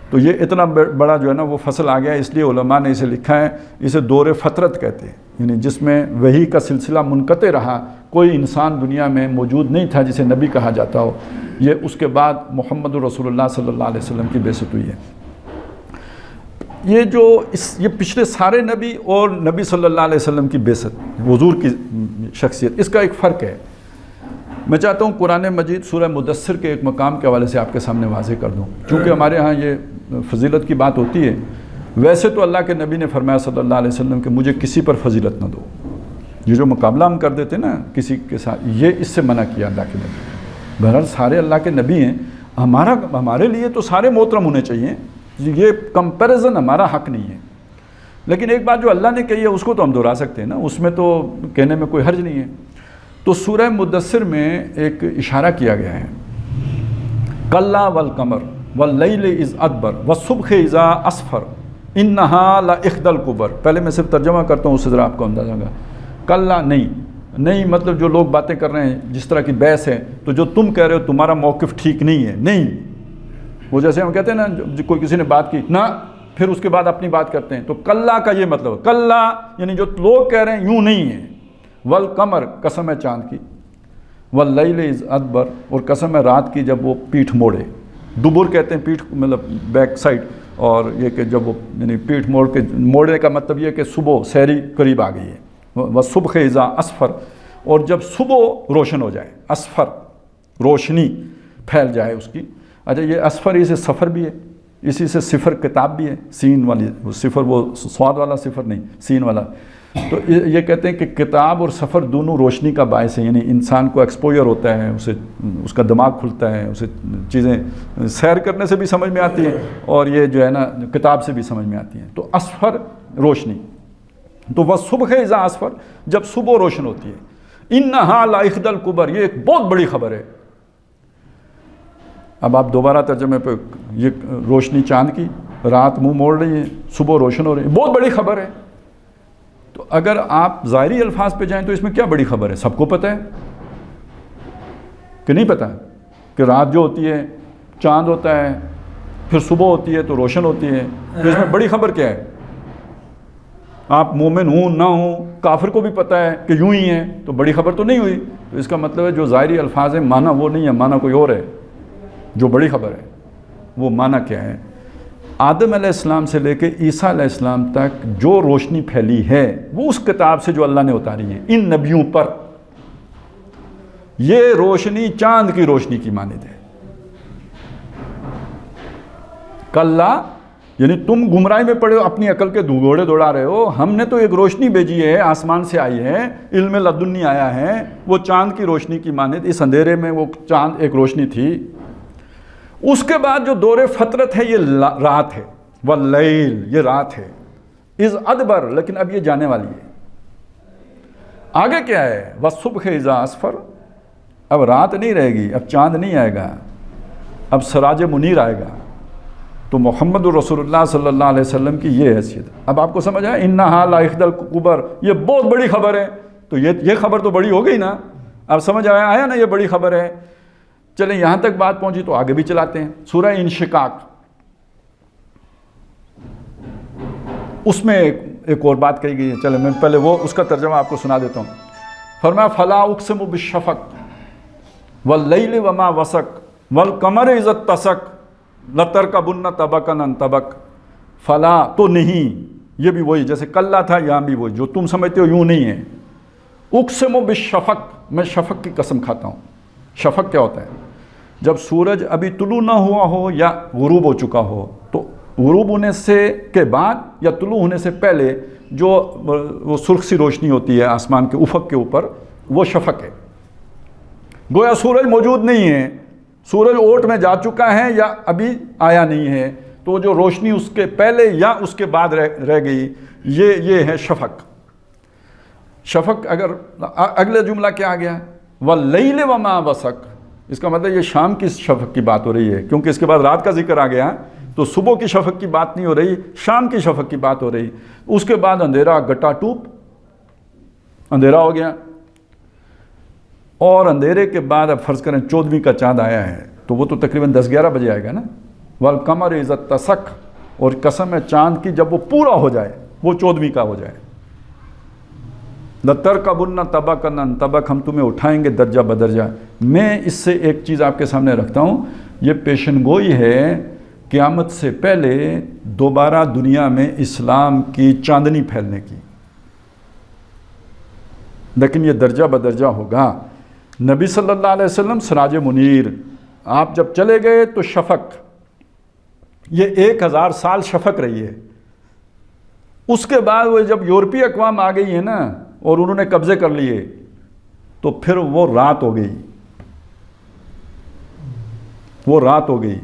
تو یہ اتنا بڑا جو ہے نا وہ فصل آ گیا، اس لیے علماء نے اسے لکھا ہے، اسے دور فترت کہتے ہیں، یعنی جس میں وحی کا سلسلہ منقطع رہا، کوئی انسان دنیا میں موجود نہیں تھا جسے نبی کہا جاتا ہو۔ یہ اس کے بعد محمد رسول اللہ صلی اللہ علیہ وسلم کی بعثت ہوئی ہے۔ یہ پچھلے سارے نبی اور نبی صلی اللہ علیہ وسلم کی بعثت، حضور کی شخصیت، اس کا ایک فرق ہے۔ میں چاہتا ہوں قرآن مجید سورہ مدثر کے ایک مقام کے حوالے سے آپ کے سامنے واضح کر دوں، چونکہ ہمارے ہاں یہ فضیلت کی بات ہوتی ہے۔ ویسے تو اللہ کے نبی نے فرمایا صلی اللہ علیہ وسلم کہ مجھے کسی پر فضیلت نہ دو، یہ جو مقابلہ ہم کر دیتے نا کسی کے ساتھ، یہ اس سے منع کیا اللہ کے نبی۔ بہرحال سارے اللہ کے نبی ہیں، ہمارے لیے تو سارے محترم ہونے چاہیے، یہ کمپیریزن ہمارا حق نہیں ہے، لیکن ایک بات جو اللہ نے کہی ہے اس کو تو ہم دہرا سکتے ہیں نا، اس میں تو کہنے میں کوئی حرج نہیں ہے۔ تو سورہ مدثر میں ایک اشارہ کیا گیا ہے، کلا والقمر واللیل اذ ادبر والصبح اذا اسفر انہا لاحدی الکبر۔ پہلے میں صرف ترجمہ کرتا ہوں، اس سے ذرا آپ کو اندازہ ہوگا۔ کلا نہیں مطلب جو لوگ باتیں کر رہے ہیں جس طرح کی بحث ہے، تو جو تم کہہ رہے ہو تمہارا موقف ٹھیک نہیں ہے، نہیں، وہ جیسے ہم کہتے ہیں نا کوئی کسی نے بات کی نہ، پھر اس کے بعد اپنی بات کرتے ہیں، تو کلا کا یہ مطلب، کلا یعنی جو لوگ کہہ رہے ہیں یوں نہیں ہے۔ والقمر، قسم ہے چاند کی، واللیل اذ ادبر، اور قسم ہے رات کی جب وہ پیٹھ موڑے، دبر کہتے ہیں پیٹھ مطلب بیک سائڈ، اور یہ کہ جب وہ یعنی پیٹھ موڑ کے، موڑنے کا مطلب یہ کہ صبح سحری قریب آ گئی ہے۔ والصبح اذا اسفر، اور جب صبح روشن ہو جائے، اسفر روشنی پھیل جائے اس کی۔ اچھا یہ اسفر اسے سفر بھی ہے، اسی سے صفر کتاب بھی ہے، سین والی صفر، وہ سواد والا صفر نہیں، سین والا۔ تو یہ کہتے ہیں کہ کتاب اور سفر دونوں روشنی کا باعث ہے، یعنی انسان کو ایکسپوجر ہوتا ہے، اسے اس کا دماغ کھلتا ہے، اسے چیزیں سیر کرنے سے بھی سمجھ میں آتی ہیں، اور یہ جو ہے نا کتاب سے بھی سمجھ میں آتی ہیں۔ تو اسفر روشنی، تو وہ صبح اذا اسفر، جب صبح روشن ہوتی ہے، انہا لاحدی الکبر، یہ ایک بہت بڑی خبر ہے۔ اب آپ دوبارہ ترجمے پہ، یہ روشنی چاند کی، رات منہ موڑ رہی ہے، صبح روشن ہو رہی ہے، بہت بڑی خبر ہے۔ تو اگر آپ ظاہری الفاظ پہ جائیں تو اس میں کیا بڑی خبر ہے؟ سب کو پتہ ہے کہ نہیں پتہ کہ رات جو ہوتی ہے چاند ہوتا ہے، پھر صبح ہوتی ہے تو روشن ہوتی ہے، تو اس میں بڑی خبر کیا ہے؟ آپ مومن ہوں نہ ہوں، کافر کو بھی پتہ ہے کہ یوں ہی ہے، تو بڑی خبر تو نہیں ہوئی۔ تو اس کا مطلب ہے جو ظاہری الفاظ ہیں معنی وہ نہیں ہے، معنی کوئی اور ہے۔ جو بڑی خبر ہے وہ معنی کیا ہے؟ آدم علیہ السلام سے لے کے عیسیٰ علیہ السلام تک جو روشنی پھیلی ہے وہ اس کتاب سے جو اللہ نے اتاری ہے ان نبیوں پر، یہ روشنی چاند کی روشنی کی مانند ہے۔ کلا یعنی تم گمراہی میں پڑے ہو، اپنی عقل کے گھوڑے دوڑا رہے ہو، ہم نے تو ایک روشنی بھیجی ہے، آسمان سے آئی ہے، علم لدنی آیا ہے، وہ چاند کی روشنی کی مانند، اس اندھیرے میں وہ چاند ایک روشنی تھی۔ اس کے بعد جو دور فطرت ہے یہ رات ہے، واللیل یہ رات ہے، اذ ادبر لیکن اب یہ جانے والی ہے۔ آگے کیا ہے؟ والصبح اذا اسفر، اب رات نہیں رہے گی، اب چاند نہیں آئے گا، اب سراج منیر آئے گا۔ تو محمد رسول اللہ صلی اللہ علیہ وسلم کی یہ حیثیت۔ اب آپ کو سمجھ آیا انہا لا احدی الکبر، یہ بہت بڑی خبر ہے، تو یہ خبر تو بڑی ہو گئی نا، اب سمجھ آیا نا یہ بڑی خبر ہے۔ چلیں یہاں تک بات پہنچی تو آگے بھی چلاتے ہیں۔ سورہ انشقاق، اس میں ایک اور بات کہی گئی ہے، چلیں میں پہلے وہ اس کا ترجمہ آپ کو سنا دیتا ہوں۔ فرمایا فلا اقسم بالشفق واللیل وما وسق والقمر اذا اتسق لترکبن طبقا عن طبق، فلا تو نہیں، یہ بھی وہی جیسے کلا تھا، یہاں بھی وہی، جو تم سمجھتے ہو یوں نہیں ہے۔ اقسم بالشفق، میں شفق کی قسم کھاتا ہوں۔ شفق کیا ہوتا ہے؟ جب سورج ابھی طلوع نہ ہوا ہو یا غروب ہو چکا ہو، تو غروب ہونے سے کے بعد یا طلوع ہونے سے پہلے جو وہ سرخ سی روشنی ہوتی ہے آسمان کے افق کے اوپر، وہ شفق ہے۔ گویا سورج موجود نہیں ہے، سورج اوٹ میں جا چکا ہے یا ابھی آیا نہیں ہے، تو جو روشنی اس کے پہلے یا اس کے بعد رہ گئی، یہ ہے شفق۔ شفق اگر اگلے جملہ کیا آ گیا؟ واللیل وما وسق، اس کا مطلب یہ شام کی شفق کی بات ہو رہی ہے، کیونکہ اس کے بعد رات کا ذکر آ گیا، تو صبح کی شفق کی بات نہیں ہو رہی، شام کی شفق کی بات ہو رہی۔ اس کے بعد اندھیرا گٹا ٹوپ، اندھیرا ہو گیا، اور اندھیرے کے بعد اب فرض کریں 14ویں کا چاند آیا ہے، تو وہ تو تقریباً 10-11 بجے آئے گا نا۔ والقمر اذا اتسق، اور قسم ہے چاند کی جب وہ پورا ہو جائے، وہ 14ویں کا ہو جائے۔ لترکبن طبقا عن طبق، ہم تمہیں اٹھائیں گے درجہ بدرجہ۔ میں اس سے ایک چیز آپ کے سامنے رکھتا ہوں، یہ پیشن گوئی ہے قیامت سے پہلے دوبارہ دنیا میں اسلام کی چاندنی پھیلنے کی، لیکن یہ درجہ بدرجہ ہوگا۔ نبی صلی اللہ علیہ وسلم سراج منیر، آپ جب چلے گئے تو شفق، یہ 1000 سال شفق رہی ہے۔ اس کے بعد وہ جب یورپی اقوام آ گئی ہیں نا اور انہوں نے قبضے کر لیے، تو پھر وہ رات ہو گئی، وہ رات ہو گئی،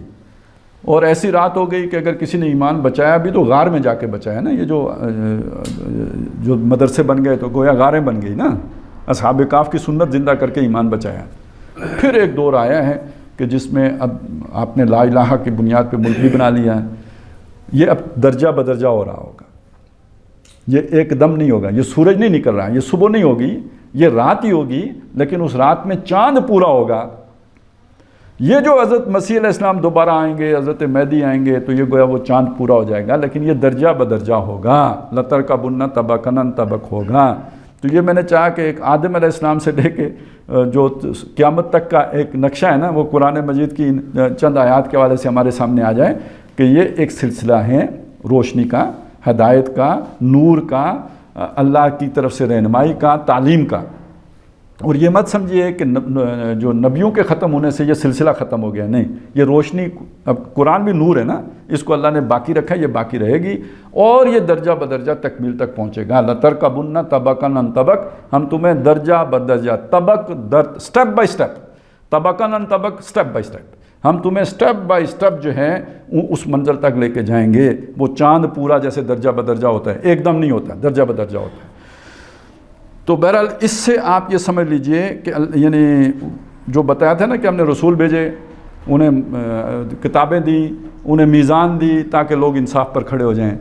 اور ایسی رات ہو گئی کہ اگر کسی نے ایمان بچایا بھی تو غار میں جا کے بچایا نا۔ یہ جو مدرسے بن گئے تو گویا غاریں بن گئی نا، اصحاب کہف کی سنت زندہ کر کے ایمان بچایا۔ پھر ایک دور آیا ہے کہ جس میں اب آپ نے لا الہ کی بنیاد پہ ملک بھی بنا لیا ہے، یہ اب درجہ بدرجہ ہو رہا ہوگا، یہ ایک دم نہیں ہوگا، یہ سورج نہیں نکل رہا، یہ صبح نہیں ہوگی، یہ رات ہی ہوگی، لیکن اس رات میں چاند پورا ہوگا۔ یہ جو حضرت مسیح علیہ السلام دوبارہ آئیں گے، حضرت مہدی آئیں گے، تو یہ گویا وہ چاند پورا ہو جائے گا، لیکن یہ درجہ بدرجہ ہوگا، لترکبن طبقا عن طبق ہوگا۔ تو یہ میں نے چاہا کہ ایک آدم علیہ السلام سے لے کے جو قیامت تک کا ایک نقشہ ہے نا، وہ قرآن مجید کی چند آیات کے حوالے سے ہمارے سامنے آ جائے کہ یہ ایک سلسلہ ہے روشنی کا، ہدایت کا، نور کا، اللہ کی طرف سے رہنمائی کا، تعلیم کا۔ اور یہ مت سمجھیے کہ جو نبیوں کے ختم ہونے سے یہ سلسلہ ختم ہو گیا، نہیں، یہ روشنی، اب قرآن بھی نور ہے نا، اس کو اللہ نے باقی رکھا ہے، یہ باقی رہے گی، اور یہ درجہ بدرجہ تکمیل تک پہنچے گا۔ لترکبن طبقا عن طبق، ہم تمہیں درجہ بدرجہ، طبق سٹیپ بائی سٹیپ، طبقا عن طبق، سٹیپ بائی سٹیپ، ہم تمہیں سٹیپ بائی سٹیپ جو ہے اس منزل تک لے کے جائیں گے۔ وہ چاند پورا جیسے درجہ بدرجہ ہوتا ہے، ایک دم نہیں ہوتا، درجہ بدرجہ ہوتا ہے۔ تو بہرحال اس سے آپ یہ سمجھ لیجئے کہ یعنی جو بتایا تھا نا کہ ہم نے رسول بھیجے، انہیں کتابیں دیں، انہیں میزان دی تاکہ لوگ انصاف پر کھڑے ہو جائیں۔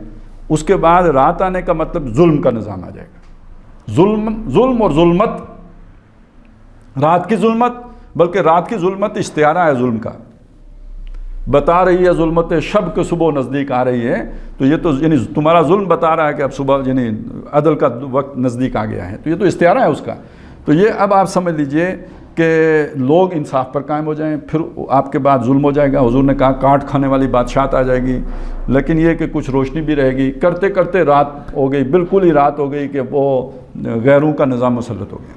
اس کے بعد رات آنے کا مطلب ظلم کا نظام آ جائے گا، ظلم اور ظلمت، رات کی ظلمت، بلکہ رات کی ظلمت اشتہارہ ہے ظلم کا، بتا رہی ہے ظلمت شب کے صبح نزدیک آ رہی ہے، تو یہ تو یعنی تمہارا ظلم بتا رہا ہے کہ اب صبح یعنی عدل کا وقت نزدیک آ گیا ہے، تو یہ تو استعارہ ہے اس کا۔ تو یہ اب آپ سمجھ لیجئے کہ لوگ انصاف پر قائم ہو جائیں، پھر آپ کے بعد ظلم ہو جائے گا۔ حضور نے کہا کاٹ کھانے والی بادشاہت آ جائے گی، لیکن یہ کہ کچھ روشنی بھی رہے گی۔ کرتے کرتے رات ہو گئی، بالکل ہی رات ہو گئی کہ وہ غیروں کا نظام مسلط ہو گیا،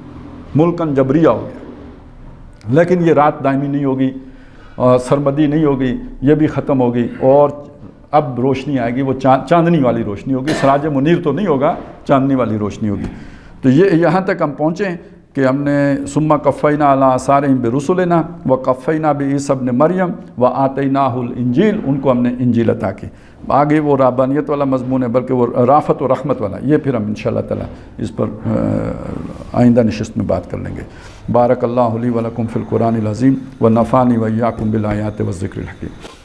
ملکن جبریہ ہو گیا۔ لیکن یہ رات دائمی نہیں ہوگی، سرمدی نہیں ہوگی، یہ بھی ختم ہوگی، اور اب روشنی آئے گی، وہ چاندنی والی روشنی ہوگی، سراج منیر تو نہیں ہوگا، چاندنی والی روشنی ہوگی۔ تو یہ یہاں تک ہم پہنچیں کہ ہم نے ثم قفینا علی آثارہم برسلنا وقفینا بعیسی ابن مریم وآتیناہ الانجیل، ان کو ہم نے انجیل عطا کی۔ آگے وہ رہبانیت والا مضمون ہے، بلکہ وہ رافت و رحمت والا، یہ پھر ہم انشاءاللہ تعالی اس پر آئندہ نشست میں بات کر لیں گے۔ بارک اللہ لی و لکم فی القرآن العظیم ونفعنی و ایاکم بالآیات والذکر الحکیم۔